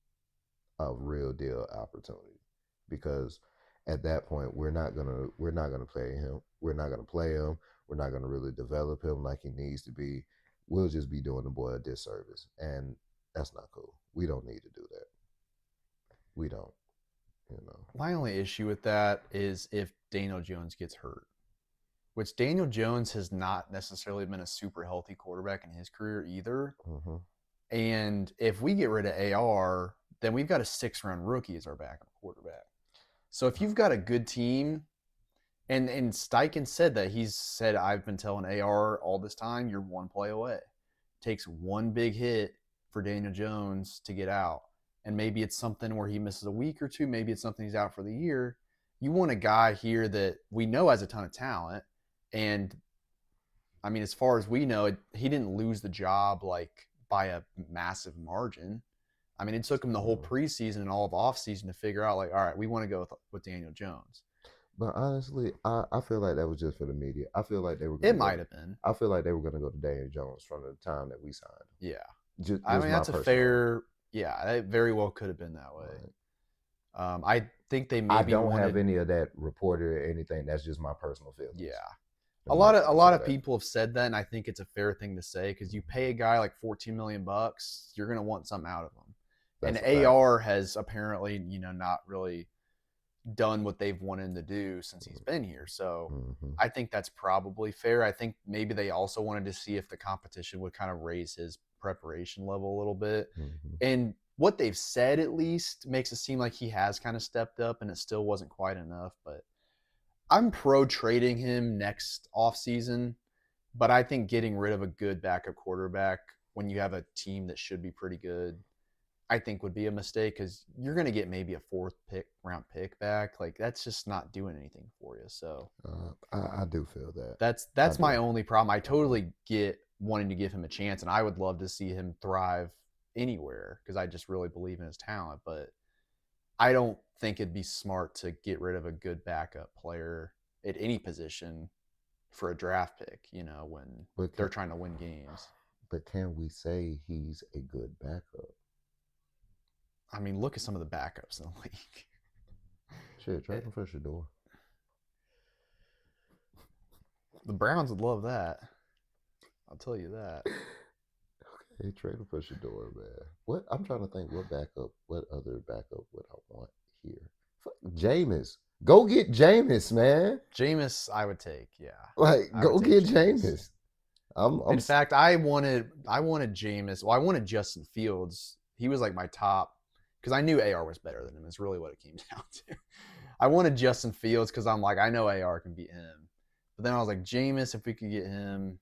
a real deal opportunity, because at that point we're not gonna play him. We're not gonna play him. We're not gonna really develop him like he needs to be. We'll just be doing the boy a disservice, and that's not cool. We don't need to do that. We don't. You know. My only issue with that is if Daniel Jones gets hurt, which Daniel Jones has not necessarily been a super healthy quarterback in his career either. Mm-hmm. And if we get rid of AR, then we've got a 6th-round rookie as our backup quarterback. So if you've got a good team, and Steichen said that, he's said, I've been telling AR all this time, you're one play away. It takes one big hit for Daniel Jones to get out. And maybe it's something where he misses a week or two. Maybe it's something he's out for the year. You want a guy here that we know has a ton of talent. And I mean, as far as we know, he didn't lose the job like by a massive margin. I mean, it took him the whole preseason and all of offseason to figure out, like, all right, we want to go with Daniel Jones. But honestly, I feel like that was just for the media. I feel like they were It gonna go. might have been. I feel like they were gonna go to Daniel Jones from the time that we signed him. Yeah. I Just mean, my that's a personal. fair, yeah, it very well could have been that way. Right. I think they I maybe don't have wanted, any of that reported or anything. That's just my personal yeah. feelings. A I'm not lot gonna say of that. people have said that, and I think it's a fair thing to say because you pay a guy like 14 million bucks, you're gonna want something out of him. And That's a fact. AR has apparently, not really done what they've wanted him to do since he's been here. So Mm-hmm. I think that's probably fair. I think maybe they also wanted to see if the competition would kind of raise his preparation level a little bit. Mm-hmm. And what they've said at least makes it seem like he has kind of stepped up, and it still wasn't quite enough. But I'm pro trading him next offseason. But I think getting rid of a good backup quarterback when you have a team that should be pretty good, I think would be a mistake because you're going to get maybe a 4th round pick back. Like that's just not doing anything for you. So I do feel that. I that's do. my only problem. I totally get wanting to give him a chance, and I would love to see him thrive anywhere because I just really believe in his talent. But I don't think it'd be smart to get rid of a good backup player at any position for a draft pick. When But they're trying to win games. but can we say he's a good backup? I mean, look at some of the backups in the league. Shit, trade him for Shador. The Browns would love that. I'll tell you that. Okay, trade him for Shador, man. What I'm trying to think, what other backup would I want here? Fuck Jameis. Go get Jameis, man. Jameis, I would take. Yeah, Like, I go would take get Jameis. I'm In fact, I wanted Jameis. Well, I wanted Justin Fields. He was like my top because I knew AR was better than him. It's really what it came down to. I wanted Justin Fields because I'm like, I know AR can beat him. But then I was like, Jameis, if we could get him.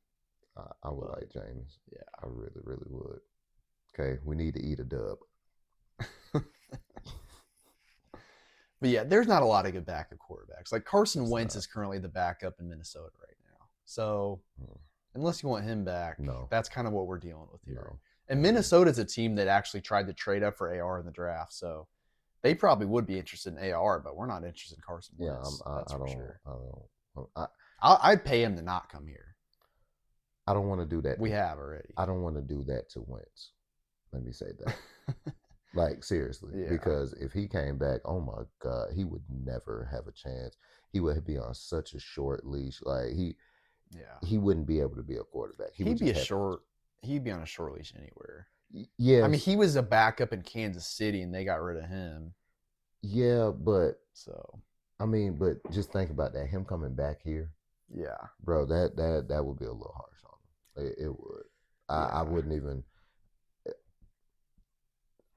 I would like Jameis. Yeah. I really, really would. Okay, we need to eat a dub. But yeah, there's not a lot of good backup quarterbacks. Like Carson It's Wentz not. is currently the backup in Minnesota right now. So unless you want him back, No. that's kind of what we're dealing with here. No. And Minnesota's a team that actually tried to trade up for AR in the draft, so they probably would be interested in AR, but we're not interested in Carson Yeah, Wentz. That's I for don't, sure. I'd pay him to not come here. I don't want to do that. We have already. I don't want to do that to Wentz. Let me say that. Like, seriously. Yeah. Because if he came back, oh my God, he would never have a chance. He would be on such a short leash. Like, he wouldn't be able to be a quarterback. He'd be on a short leash anywhere. Yeah. I mean, he was a backup in Kansas City, and they got rid of him. Yeah, but So I mean, but just think about that. Him coming back here, yeah, bro. That would be a little harsh on him. It would. I wouldn't even.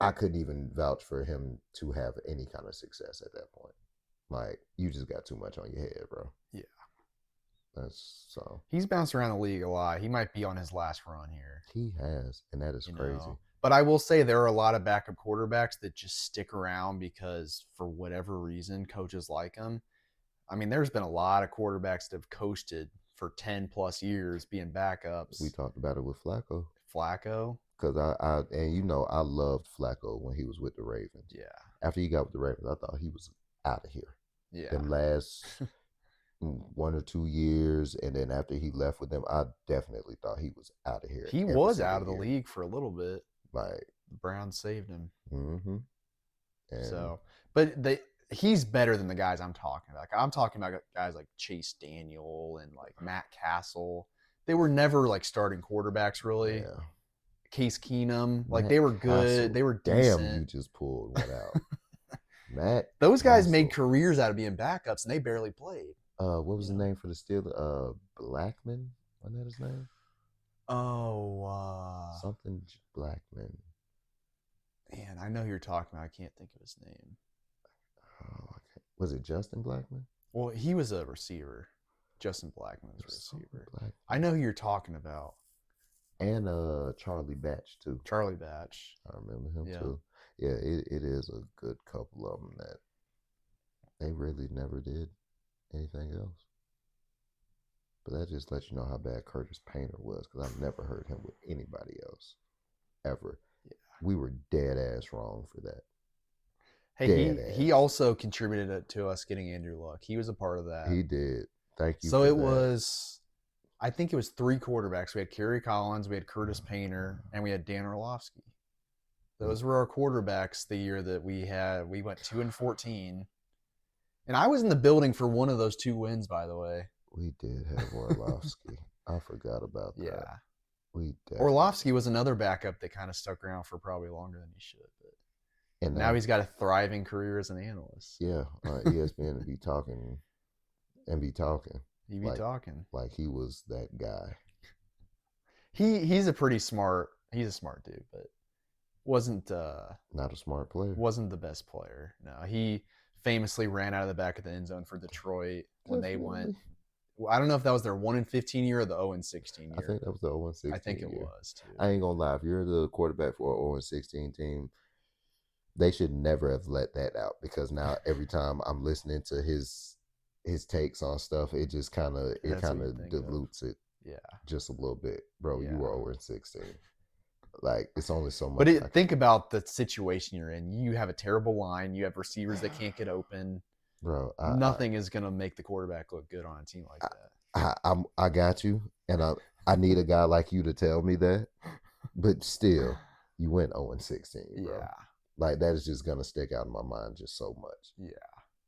I couldn't even vouch for him to have any kind of success at that point. Like, you just got too much on your head, bro. Yeah. That's so. He's bounced around the league a lot. He might be on his last run here. He has, and that is crazy. But I will say there are a lot of backup quarterbacks that just stick around because for whatever reason, coaches like them. I mean, there's been a lot of quarterbacks that have coasted for 10 plus years being backups. We talked about it with Flacco. Because I loved Flacco when he was with the Ravens. Yeah. After he got with the Ravens, I thought he was out of here. Yeah. Them last 1 or 2 years, and then after he left with them, I definitely thought he was out of here. He was out of the league for a little bit. Like, the Browns saved him. Mm-hmm. So, but he's better than the guys I'm talking about. Like, I'm talking about guys like Chase Daniel and like Matt Castle. They were never like starting quarterbacks, really. Yeah. Case Keenum, like they were good. Castle. They were decent. Damn, you just pulled one out. Matt. Those guys made careers out of being backups, and they barely played. What was the name for the Steelers? Blackman. Wasn't that his name? Something Blackman. Man, I know who you're talking about. I can't think of his name. Oh, okay. Was it Justin Blackman? Well, he was a receiver. Justin Blackman was a receiver. I know who you're talking about. And Charlie Batch too. Charlie Batch. I remember him too. Yeah, it is a good couple of them that they really never did anything else. But that just lets you know how bad Curtis Painter was, because I've never heard him with anybody else ever. Yeah. We were dead ass wrong for that. Hey, he also contributed to us getting Andrew Luck. He was a part of that. He did. Thank you. So it was, I think it was 3 quarterbacks. We had Kerry Collins, we had Curtis Painter, and we had Dan Orlovsky. Those were our quarterbacks the year that we went 2-14. And I was in the building for one of those 2 wins, by the way. We did have Orlovsky. I forgot about that. Yeah. We Orlovsky was another backup that kind of stuck around for probably longer than he should. But and now he's got a thriving career as an analyst. Yeah, ESPN to be talking. He'd be talking. Like he was that guy. He's a smart dude, but wasn't not a smart player. Wasn't the best player. No, he famously ran out of the back of the end zone for Detroit when they went. I don't know if that was their 1-15 year or the 0-16 year. I think that was the 0-16. I think it was too. I ain't gonna lie. If you're the quarterback for an 0-16 team, they should never have let that out, because now every time I'm listening to his takes on stuff, it just kind of dilutes it. Yeah, just a little bit, bro. Yeah. You were 0-16. Like, it's only so much. But think about the situation you're in. You have a terrible line. You have receivers that can't get open. Bro, nothing is gonna make the quarterback look good on a team like that. I got you, and I need a guy like you to tell me that. But still, you went 0-16, bro. Yeah, like that is just gonna stick out in my mind just so much. Yeah,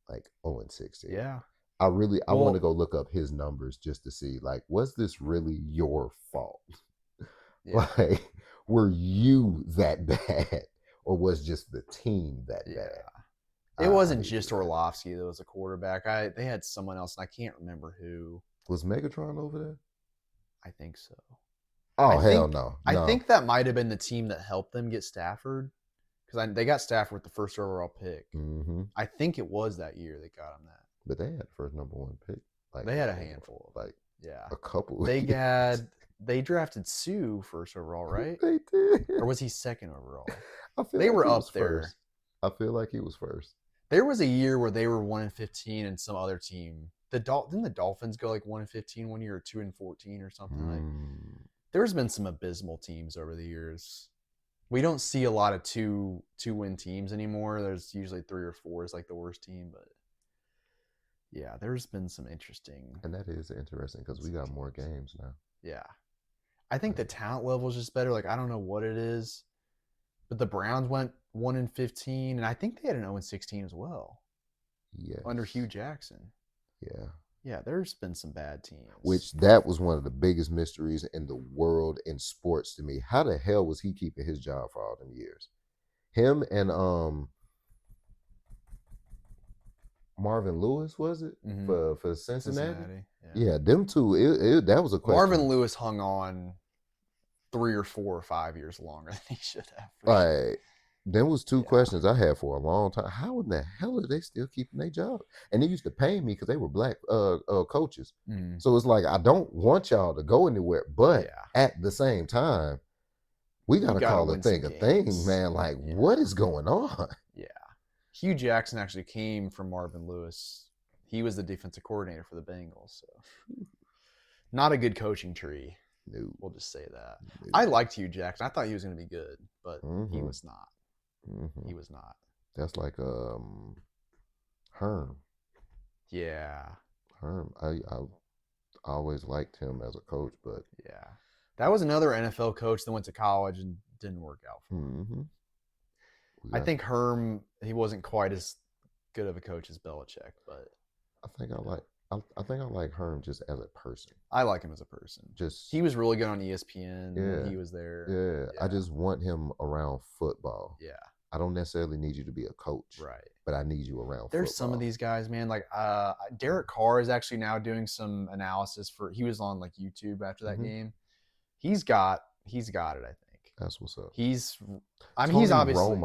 like 0-16. Yeah, I want to go look up his numbers just to see, like, was this really your fault? Yeah. Like, were you that bad, or was just the team that bad? It wasn't just Orlovsky that was a quarterback. They had someone else, and I can't remember who. Was Megatron over there? I think so. Oh, hell no. I think that might have been the team that helped them get Stafford, because they got Stafford with the first overall pick. Mm-hmm. I think it was that year they got him that. But they had the first number 1 pick. Like, they had a handful. A couple. They drafted Sue first overall, right? They did. Or was he second overall? They were up there. First. I feel like he was first. There was a year where they were 1-15 and some other team. Didn't the Dolphins go like 1-15 one year, or 2-14 or something? Like There's been some abysmal teams over the years. We don't see a lot of two-win teams anymore. There's usually 3 or 4 is like the worst team, but yeah, there's been some interesting. And that is interesting because we got more games now. Yeah, I think the talent level is just better. Like I don't know what it is, but the Browns went 1-15, and I think they had an 0-16 as well Yes. under Hugh Jackson. Yeah. Yeah, there's been some bad teams. Which that was one of the biggest mysteries in the world in sports to me. How the hell was he keeping his job for all them years? Him and Marvin Lewis, was it for Cincinnati? Yeah, them two. That was a question. Marvin Lewis hung on 3 or 4 or 5 years longer than he should have. Like, there was 2 questions I had for a long time. How in the hell are they still keeping their job? And they used to pay me because they were black coaches. So it's like, I don't want y'all to go anywhere, but at the same time, we gotta call a thing, man. Like, what is going on? Yeah. Hugh Jackson actually came from Marvin Lewis. He was the defensive coordinator for the Bengals. So not a good coaching tree. No. We'll just say that. No. I liked Hugh Jackson. I thought he was going to be good, but he was not. He was not. That's like Herm. Yeah. Herm. I always liked him as a coach, but yeah, that was another NFL coach that went to college and didn't work out for him. I think Herm, he wasn't quite as good of a coach as Belichick, but I think I like Herm just as a person. I like him as a person. Just he was really good on ESPN when he was there. Yeah. I just want him around football. Yeah. I don't necessarily need you to be a coach. Right. But I need you around There's football. Some of these guys, man, like Derek Carr is actually now doing some analysis he was on like YouTube after that game. He's got it, I think. That's what's up. He's obviously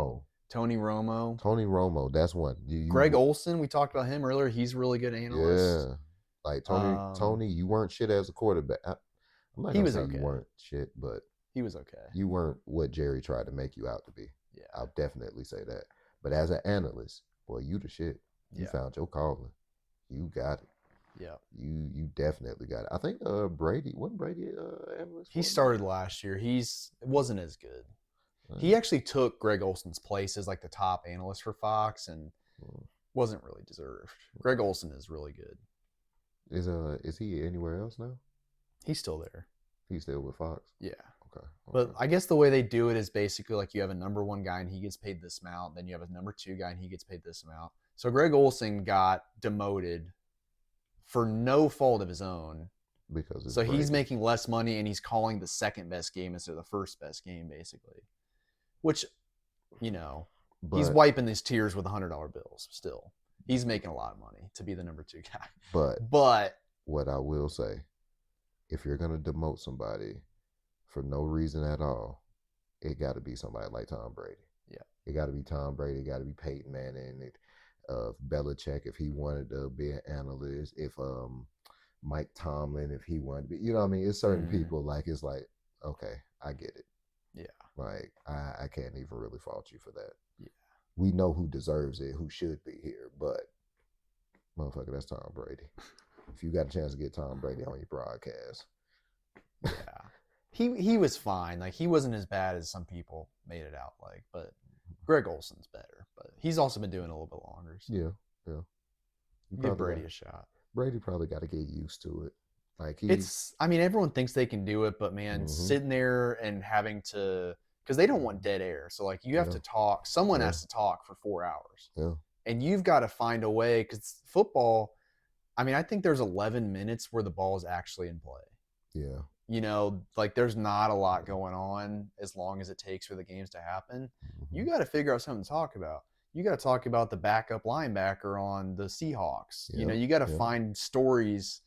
Tony Romo. That's one. Greg Olsen, we talked about him earlier. He's a really good analyst. Yeah. Like Tony, you weren't shit as a quarterback. I'm not gonna say you weren't shit, but he was okay. You weren't what Jerry tried to make you out to be. Yeah. I'll definitely say that. But as an analyst, boy, you the shit. You found your calling. You got it. Yeah. You definitely got it. I think Brady, wasn't Brady analyst? He started last year. It wasn't as good. He actually took Greg Olsen's place as like the top analyst for Fox and wasn't really deserved. Greg Olsen is really good. Is he anywhere else now? He's still there. He's still with Fox? Yeah. Okay. But I guess the way they do it is basically like you have a number 1 guy and he gets paid this amount. Then you have a number 2 guy and he gets paid this amount. So Greg Olsen got demoted for no fault of his own. Because he's making less money and he's calling the second best game instead of the first best game, basically. Which, he's wiping his tears with $100 bills still. He's making a lot of money to be the number 2 guy. But what I will say, if you're going to demote somebody for no reason at all, it got to be somebody like Tom Brady. Yeah. It got to be Tom Brady. It got to be Peyton Manning. Belichick, if he wanted to be an analyst. If Mike Tomlin, if he wanted to be, you know what I mean? It's certain people, like, it's like, okay, I get it. Yeah. Like, I can't even really fault you for that. Yeah. We know who deserves it, who should be here, but motherfucker, that's Tom Brady. If you got a chance to get Tom Brady on your broadcast. Yeah. He was fine. Like, he wasn't as bad as some people made it out like, but Greg Olsen's better. But he's also been doing it a little bit longer. So. Yeah. Give Brady a shot. Brady probably got to get used to it. Like everyone thinks they can do it, but man, sitting there and having to, because they don't want dead air. So like you have to talk. Someone has to talk for 4 hours. Yeah. And you've got to find a way, because football, I think there's 11 minutes where the ball is actually in play. Yeah. Like there's not a lot going on as long as it takes for the games to happen. You got to figure out something to talk about. You got to talk about the backup linebacker on the Seahawks. You got to find stories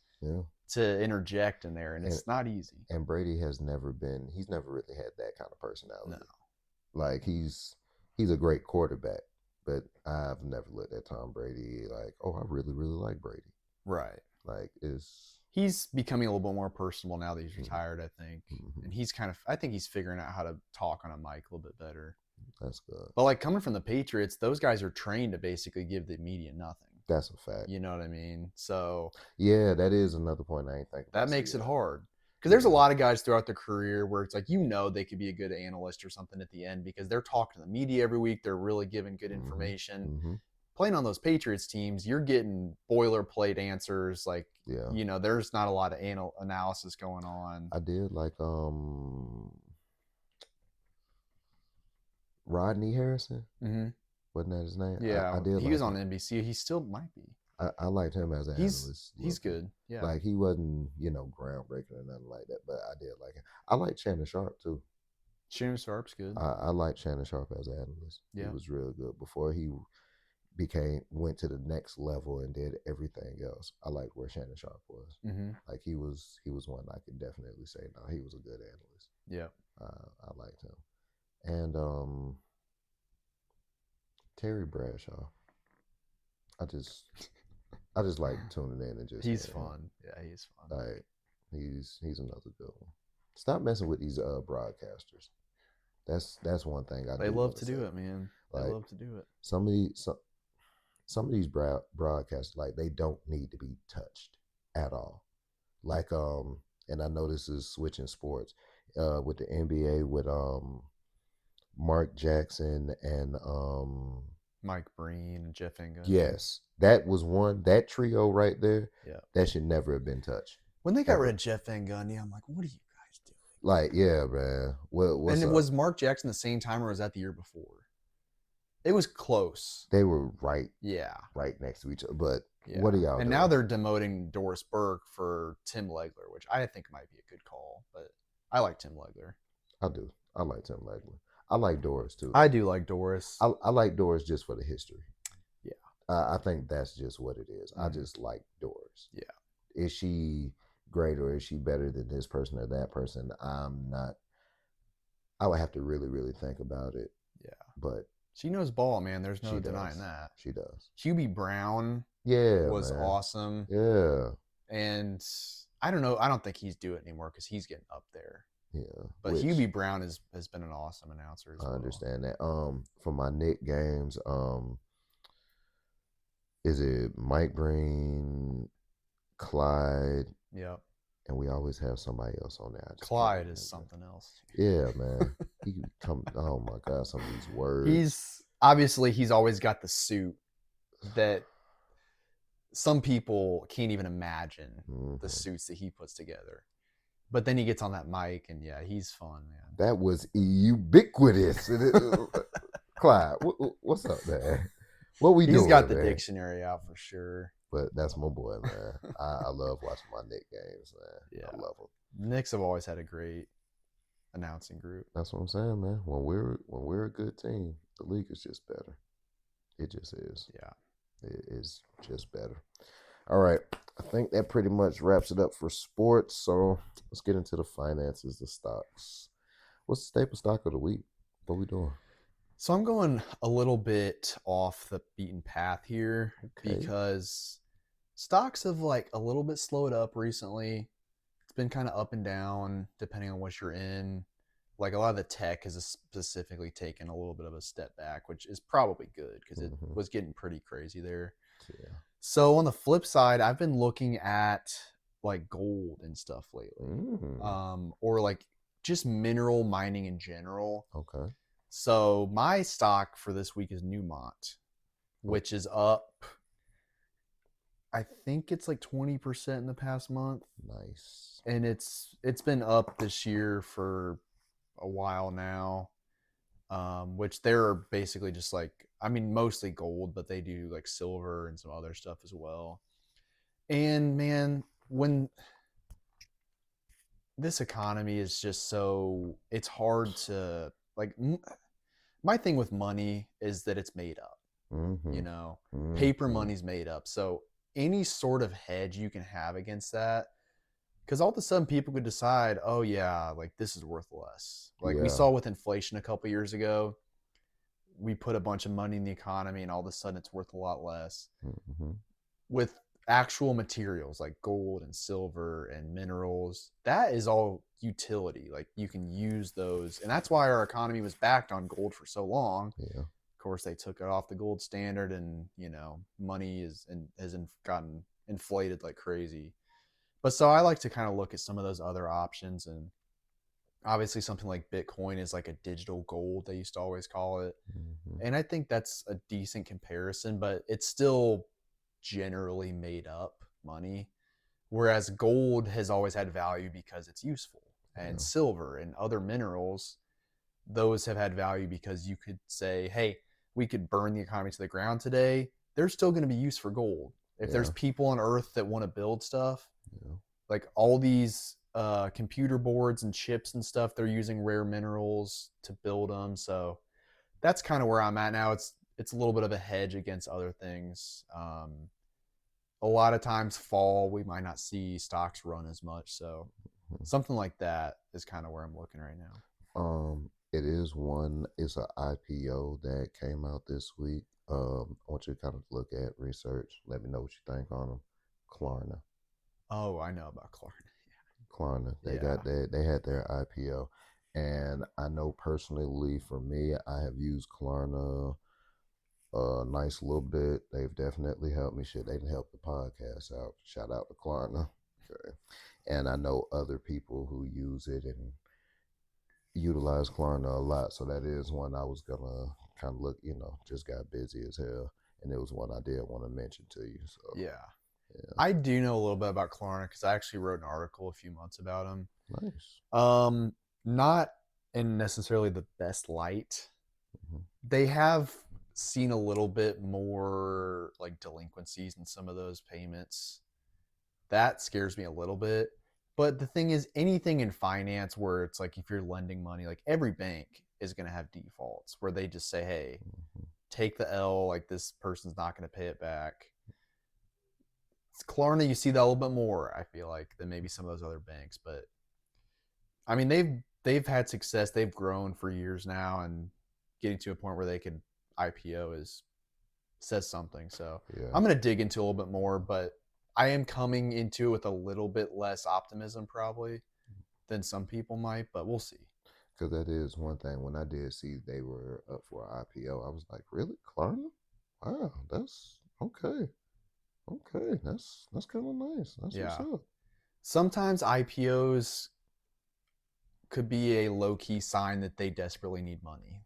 to interject in there, and it's not easy. And Brady he's never really had that kind of personality. No. Like he's a great quarterback, but I've never looked at Tom Brady like, oh, I really, really like Brady. Right. Like he's becoming a little bit more personable now that he's retired, I think. And I think he's figuring out how to talk on a mic a little bit better. That's good. But like coming from the Patriots, those guys are trained to basically give the media nothing. That's a fact. You know what I mean? So yeah, that is another point I ain't thinking. That makes it hard. Because there's a lot of guys throughout their career where it's like, they could be a good analyst or something at the end because they're talking to the media every week. They're really giving good information. Mm-hmm. Playing on those Patriots teams, you're getting boilerplate answers. Like, Yeah. there's not a lot of analysis going on. I did like Rodney Harrison. Mm-hmm. Wasn't that his name? Yeah, I did he like was on him. NBC. He still might be. I liked him as an analyst. He's good. Yeah. Like he wasn't, groundbreaking or nothing like that, but I did like him. I like Shannon Sharp too. Shannon Sharp's good. I like Shannon Sharp as an analyst. Yeah. He was real good before he went to the next level and did everything else. I like where Shannon Sharp was. Mm-hmm. Like he was one I could definitely say no, he was a good analyst. Yeah. I liked him. And Terry Bradshaw. I just like tuning in and just he's fun. Yeah, he's fun. Like he's another good one. Stop messing with these broadcasters. That's one thing They love to do it, man. They love to do it. Some of these broadcasters, like, they don't need to be touched at all. Like and I know this is switching sports with the NBA with Mark Jackson and Mike Breen and Jeff Van Gundy. Yes, that was one. That trio right there. Yeah, that should never have been touched. When they got rid of Jeff Van Gundy, I'm like, what are you guys doing? Like, yeah, man. What's and up? Was Mark Jackson the same time, or was that the year before? It was close. They were right next to each other. But what are y'all doing? Now they're demoting Doris Burke for Tim Legler, which I think might be a good call. But I like Tim Legler. I do. I like Tim Legler. I like Doris too. I do like Doris. I like Doris just for the history. Yeah. I think that's just what it is. I just like Doris. Yeah. Is she great or is she better than this person or that person? I'm not. I would have to really, really think about it. Yeah. But she knows ball, man. There's no denying that. She does. Hubie Brown was awesome. Yeah. And I don't know. I don't think he's doing it anymore because he's getting up there. Yeah. But Hubie Brown has been an awesome announcer as well. I understand that. For my Knick games, is it Mike Breen, Clyde? Yep. And we always have somebody else on there. Clyde is something else. Yeah, man. He come. Oh my God, some of these words. He's always got the suit that some people can't even imagine the suits that he puts together. But then he gets on that mic, and yeah, he's fun, man. That was ubiquitous. Clyde, what's up, man? What we doing? He's got the dictionary out for sure. But that's my boy, man. I love watching my Knick games, man. Yeah, I love them. Knicks have always had a great announcing group. That's what I'm saying, man. When we're a good team, the league is just better. It just is. Yeah, it is just better. All right, I think that pretty much wraps it up for sports. So let's get into the finances, the stocks. What's the staple stock of the week? What we doing? So I'm going a little bit off the beaten path here because stocks have like a little bit slowed up recently. It's been kind of up and down depending on what you're in. Like a lot of the tech has specifically taken a little bit of a step back, which is probably good because it was getting pretty crazy there. Yeah. So on the flip side, I've been looking at like gold and stuff lately, or like just mineral mining in general. Okay. So my stock for this week is Newmont, which is up. I think it's like 20% in the past month. Nice. And it's been up this year for a while now, which they're basically just like, I mean, mostly gold, but they do like silver and some other stuff as well. And man, when this economy is just so, it's hard to like, my thing with money is that it's made up, you know, paper money's made up. So any sort of hedge you can have against that, because all of a sudden people could decide, oh yeah, like this is worth less. Like we saw with inflation a couple years ago, we put a bunch of money in the economy and all of a sudden it's worth a lot less. With actual materials like gold and silver and minerals, that is all utility. Like you can use those. And that's why our economy was backed on gold for so long. Yeah. Of course, they took it off the gold standard and, you know, money has gotten inflated like crazy. But so I like to kind of look at some of those other options, and obviously something like Bitcoin is like a digital gold, they used to always call it. Hmm. And I think that's a decent comparison, but it's still generally made up money. Whereas gold has always had value because it's useful, and Yeah. silver and other minerals, those have had value because you could say, hey, we could burn the economy to the ground today. There's still going to be use for gold. If there's Yeah. people on Earth that want to build stuff, Yeah. like all these computer boards and chips and stuff, they're using rare minerals to build them. So that's kind of where I'm at now. It's a little bit of a hedge against other things. A lot of times, fall we might not see stocks run as much. So something like that is kind of where I'm looking right now. It is one. It's an IPO that came out this week. I want you to kind of look at research. Let me know what you think on them. Klarna. Oh, I know about Clark. Klarna. They Yeah. got their. They had their IPO, and I know personally for me, I have used Klarna a nice little bit. They've definitely helped me. Shit, they can help the podcast out. Shout out to Klarna. Okay. And I know other people who use it and utilize Klarna a lot. So that is one I was gonna kind of look. Just got busy as hell, and it was one I did want to mention to you. So Yeah. yeah, I do know a little bit about Klarna because I actually wrote an article a few months about them. nice. Not in necessarily the best light. Hmm. They have seen a little bit more like delinquencies in some of those payments. That scares me a little bit. But the thing is, anything in finance where it's like if you're lending money, like every bank is going to have defaults where they just say, hey, Hmm. take the L, like this person's not going to pay it back. It's Klarna, you see that a little bit more, I feel like, than maybe some of those other banks. But I mean, they've had success. They've grown for years now, and getting to a point where they could IPO is says something. So Yeah, I'm gonna dig into a little bit more, but I am coming into it with a little bit less optimism probably than some people might, but we'll see. because that is one thing. When I did see they were up for IPO, I was like, really, Klarna? Wow, that's okay. Okay, that's kind of nice. That's what's Yeah. up. Sometimes IPOs could be a low key sign that they desperately need money.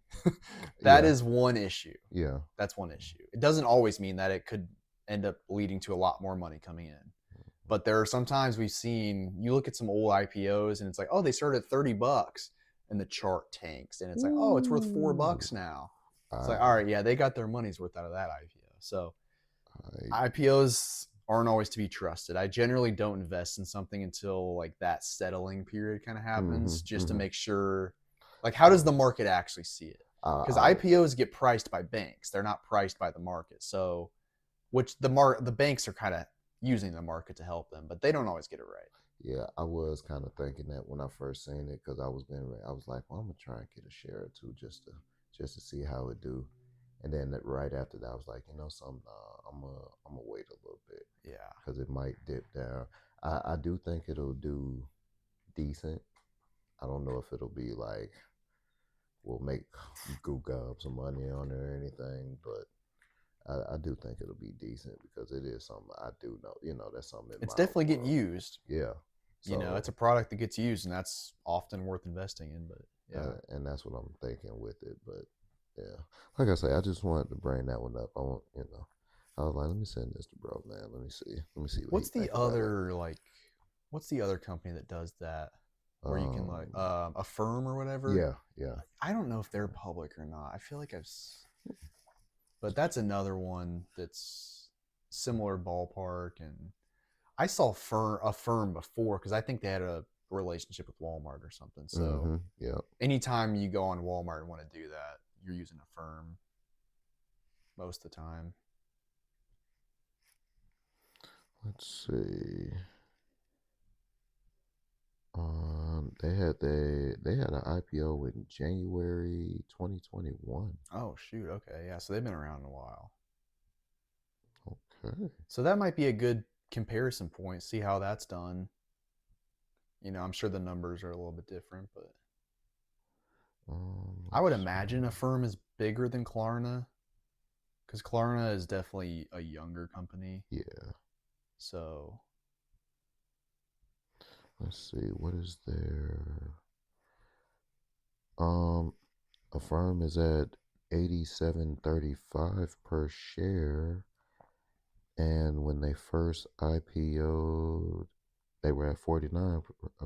That Yeah, is one issue. yeah. That's one issue. It doesn't always mean that it could end up leading to a lot more money coming in. But there are sometimes we've seen you look at some old IPOs and it's like, oh, they started at $30 and the chart tanks and it's like, oh, it's worth Ooh, $4 now. It's like, all I, right, yeah, they got their money's worth out of that IPO. So I, IPOs aren't always to be trusted. I generally don't invest in something until like that settling period kind of mm-hmm, happens, just to mm-hmm. make sure, like, how does the market actually see it? Because I, IPOs get priced by banks; they're not priced by the market. So, which the banks are kind of using the market to help them, but they don't always get it right. yeah, I was kind of thinking that when I first seen it because I was like, well, I'm gonna try and get a share or two just to see how it do, and then right after that, I was like, something, I'm gonna wait a little bit Yeah, because it might dip down. I do think it'll do decent. I don't know if it'll be like we'll make gook up some money on it or anything, but I do think it'll be decent because it is something I do know. That's something in it's my definitely getting world. used. Yeah. It's So a product that gets used, and that's often worth investing in. But yeah, and that's what I'm thinking with it. But yeah, like I say, I just wanted to bring that one up. I was like, let me send this to bro, man. Let me see what he what's the think about it. other like? What's the other company that does that? Where you can like Um, affirm or whatever. yeah, yeah. I don't know if they're public or not. I feel like but that's another one that's similar ballpark. And I saw Affirm before because I think they had a relationship with Walmart or something. So Mm-hmm. Yeah. anytime you go on Walmart and want to do that, you're using Affirm most of the time. Let's see. They had an IPO in January 2021. Oh shoot, okay, yeah. So they've been around a while. Okay. So that might be a good comparison point. See how that's done. I'm sure the numbers are a little bit different, but I would Let's imagine see. Affirm is bigger than Klarna because Klarna is definitely a younger company. Yeah. So Let's see, what is there? Um, Affirm is at 87.35 per share, and when they first IPO'd, they were at 49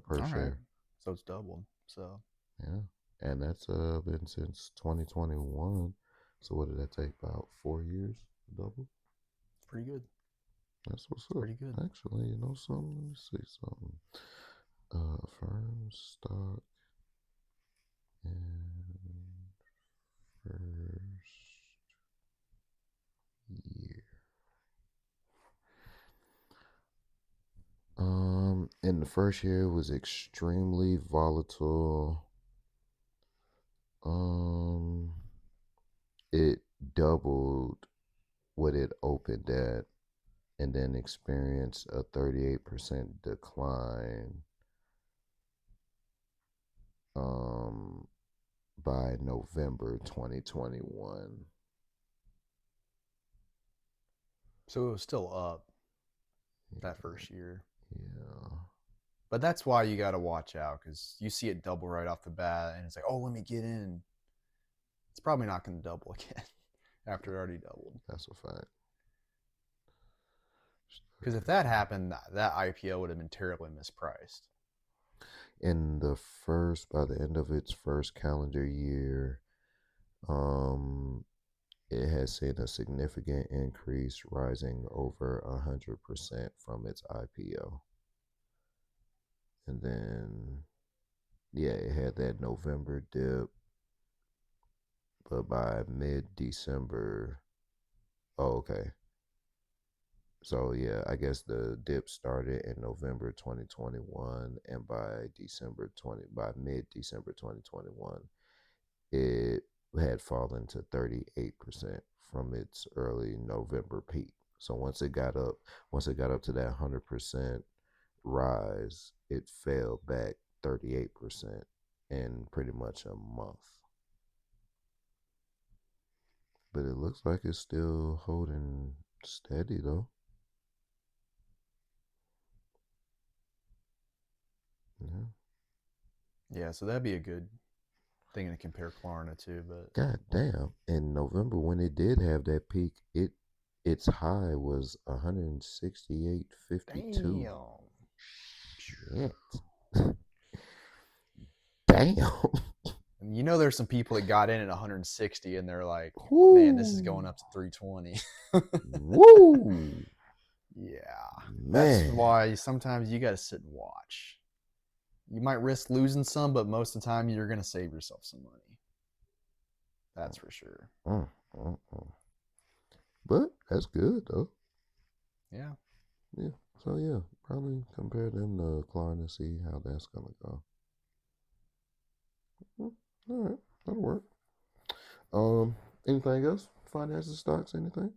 per All right, share. so it's doubled. So Yeah, and that's been since 2021. So what did that take? About 4 years to double. it's pretty good. That's what's It's up. pretty good. Actually, you know something? Let me see something. Firm stock and first year. In the first year, it was extremely volatile. Um, it doubled what it opened at, and then experienced a 38% decline. Um, by November 2021. So it was still up that Yeah, first year. yeah, But that's why you got to watch out because you see it double right off the bat, and it's like, oh, let me get in. It's probably not going to double again after it already doubled. that's a fact. Because if that happened, that IPO would have been terribly mispriced. By the end of its first calendar year, um, it has seen a significant increase, rising over 100% from its IPO. And then, yeah, it had that November dip, but by mid December, oh, okay. So yeah, I guess the dip started in November 2021, and by mid December 2021, it had fallen to 38% from its early November peak. So once it got up to that 100% rise, it fell back 38% in pretty much a month. But it looks like it's still holding steady though. Yeah. Yeah, so that'd be a good thing to compare Klarna to. But God damn. In November when it did have that peak, its high was 168.52. damn. Shit. Damn. And you know, there's some people that got in at 160 and they're like, man, this is Woo. going up to 320. Woo. Yeah. That's Man. why sometimes you got to sit and watch. You might risk losing some, but most of the time you're going to save yourself some money. That's for sure. Mm, mm, mm. But that's good though. Yeah. Yeah. So yeah, probably compare them to Klarna and see how that's gonna go. Mm, all right, that'll work. Anything else? Finances, stocks, anything?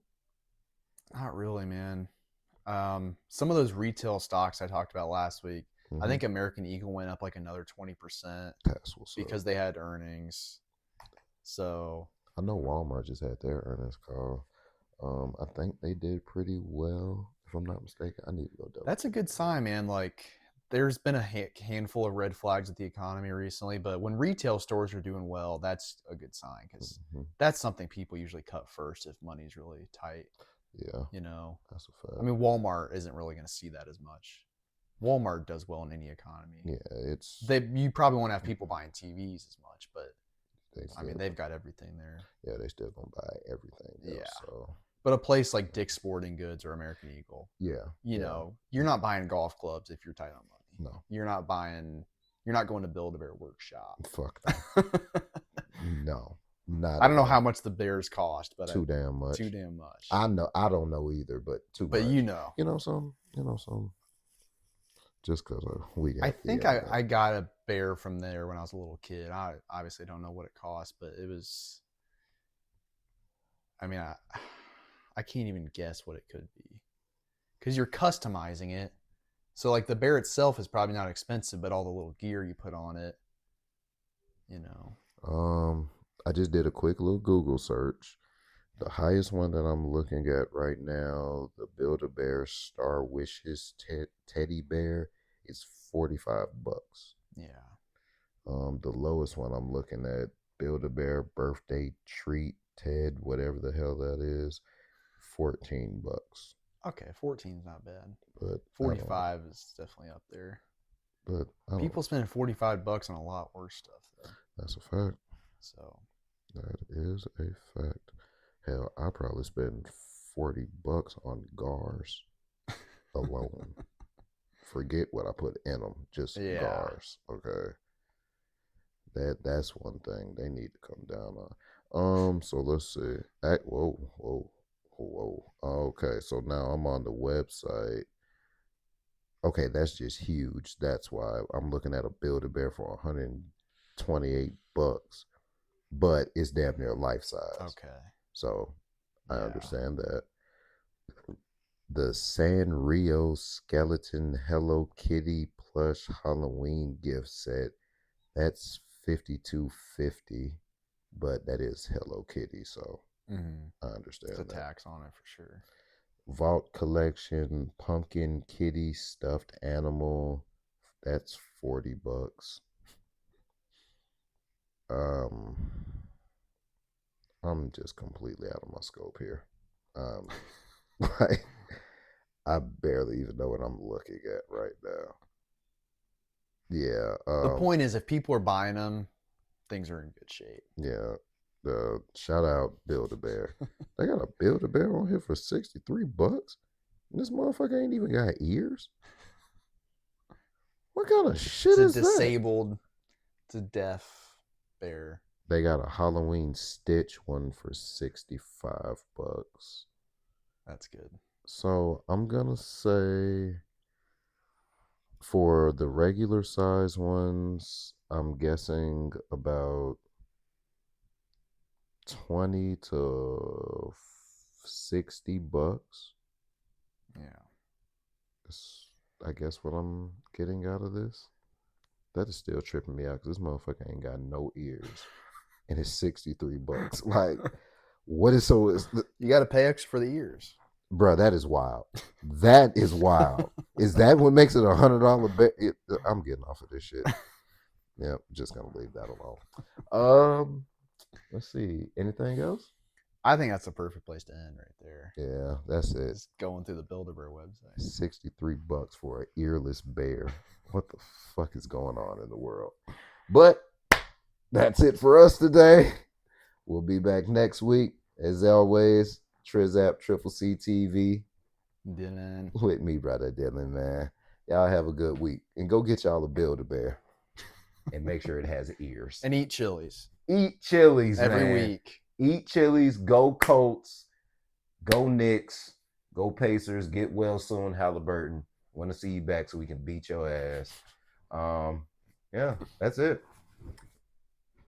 Not really, man. Some of those retail stocks I talked about last week, I Mm-hmm. think American Eagle went up like another 20% That's what's up. because they had earnings. So I know Walmart just had their earnings call. I think they did pretty well. If I'm not mistaken, I need to go double that's a check good sign, man. Like, there's been a handful of red flags with the economy recently, but when retail stores are doing well, that's a good sign that. because Hmm. that's something people usually cut first if money's really tight. Yeah, You know, that's a I fact. mean, Walmart isn't really going to see that as much. Walmart does well in any economy. Yeah, it's You probably won't have people buying TVs as much, but they I mean, still they've got everything there. yeah they still gonna buy everything Yeah. else. So But a place like Dick's Sporting Goods or American Eagle, yeah, you yeah, know, you're not buying golf clubs if you're tight on money. no, You're not going to Build a Bear Workshop. fuck no, no, not I at don't know how all. much the bears cost, but Too damn too much. damn much. I know. I don't know either, but too But you much. know, You know some. You know some. Just cause we I got think yeah. I got a bear from there when I was a little kid. I obviously don't know what it cost, but it was. I mean, I can't even guess what it could be because you're customizing it. So like the bear itself is probably not expensive, but all the little gear you put on it, you know. Um, I just did a quick little Google search. The highest one that I'm looking at right now, the Build a Bear Star Wishes teddy bear, is $45. Yeah. The lowest one I'm looking at, Build-A-Bear birthday treat, Ted, whatever the hell that is, $14. Okay, 14's not bad. But 45 is definitely up there. But I don't. People spending $45 on a lot worse stuff, though. That's a fact. So That is a fact. Hell, I probably spend $40 on GARs alone. Forget what I put in them, just GARs. Okay. That's one thing they need to come down on. So let's see. Whoa. Okay, so now I'm on the website. Okay, that's just huge. That's why I'm looking at a Build-A-Bear for $128, but it's damn near life size. Okay. So I understand that. The Sanrio skeleton Hello Kitty plush Halloween gift set. That's $52.50, but that is Hello Kitty, so I understand. It's a tax on it for sure. Vault Collection pumpkin kitty stuffed animal. That's $40. I'm just completely out of my scope here. Like, I barely even know what I'm looking at right now. Yeah. The point is, if people are buying them, things are in good shape. Yeah. Shout out Build-A-Bear. They got a Build-A-Bear on here for $63. And this motherfucker ain't even got ears. What kind of shit is that? It's a disabled, it's a deaf bear. They got a Halloween Stitch one for $65. That's good. So I'm gonna say for the regular size ones, I'm guessing about $20 to $60. Yeah. That's, I guess, what I'm getting out of this. That is still tripping me out because this motherfucker ain't got no ears. And it's $63. Like, what is so? You got to pay extra for the ears, bro. That is wild. That is wild. Is that what makes it $100 bet? I'm getting off of this shit. Yep, just gonna leave that alone. Let's see. Anything else? I think that's the perfect place to end right there. Yeah, that's it. Just going through the Build-A-Bear website. $63 for an earless bear. What the fuck is going on in the world? But that's it for us today. We'll be back next week. As always, Trizap Triple C TV. Dylan. With me, brother Dylan, man. Y'all have a good week. And go get y'all a Build-A-Bear. And make sure it has ears. And eat Chili's. Eat Chili's, every week. Eat Chili's. Go Colts. Go Knicks. Go Pacers. Get well soon, Halliburton. Want to see you back so we can beat your ass. Yeah, that's it.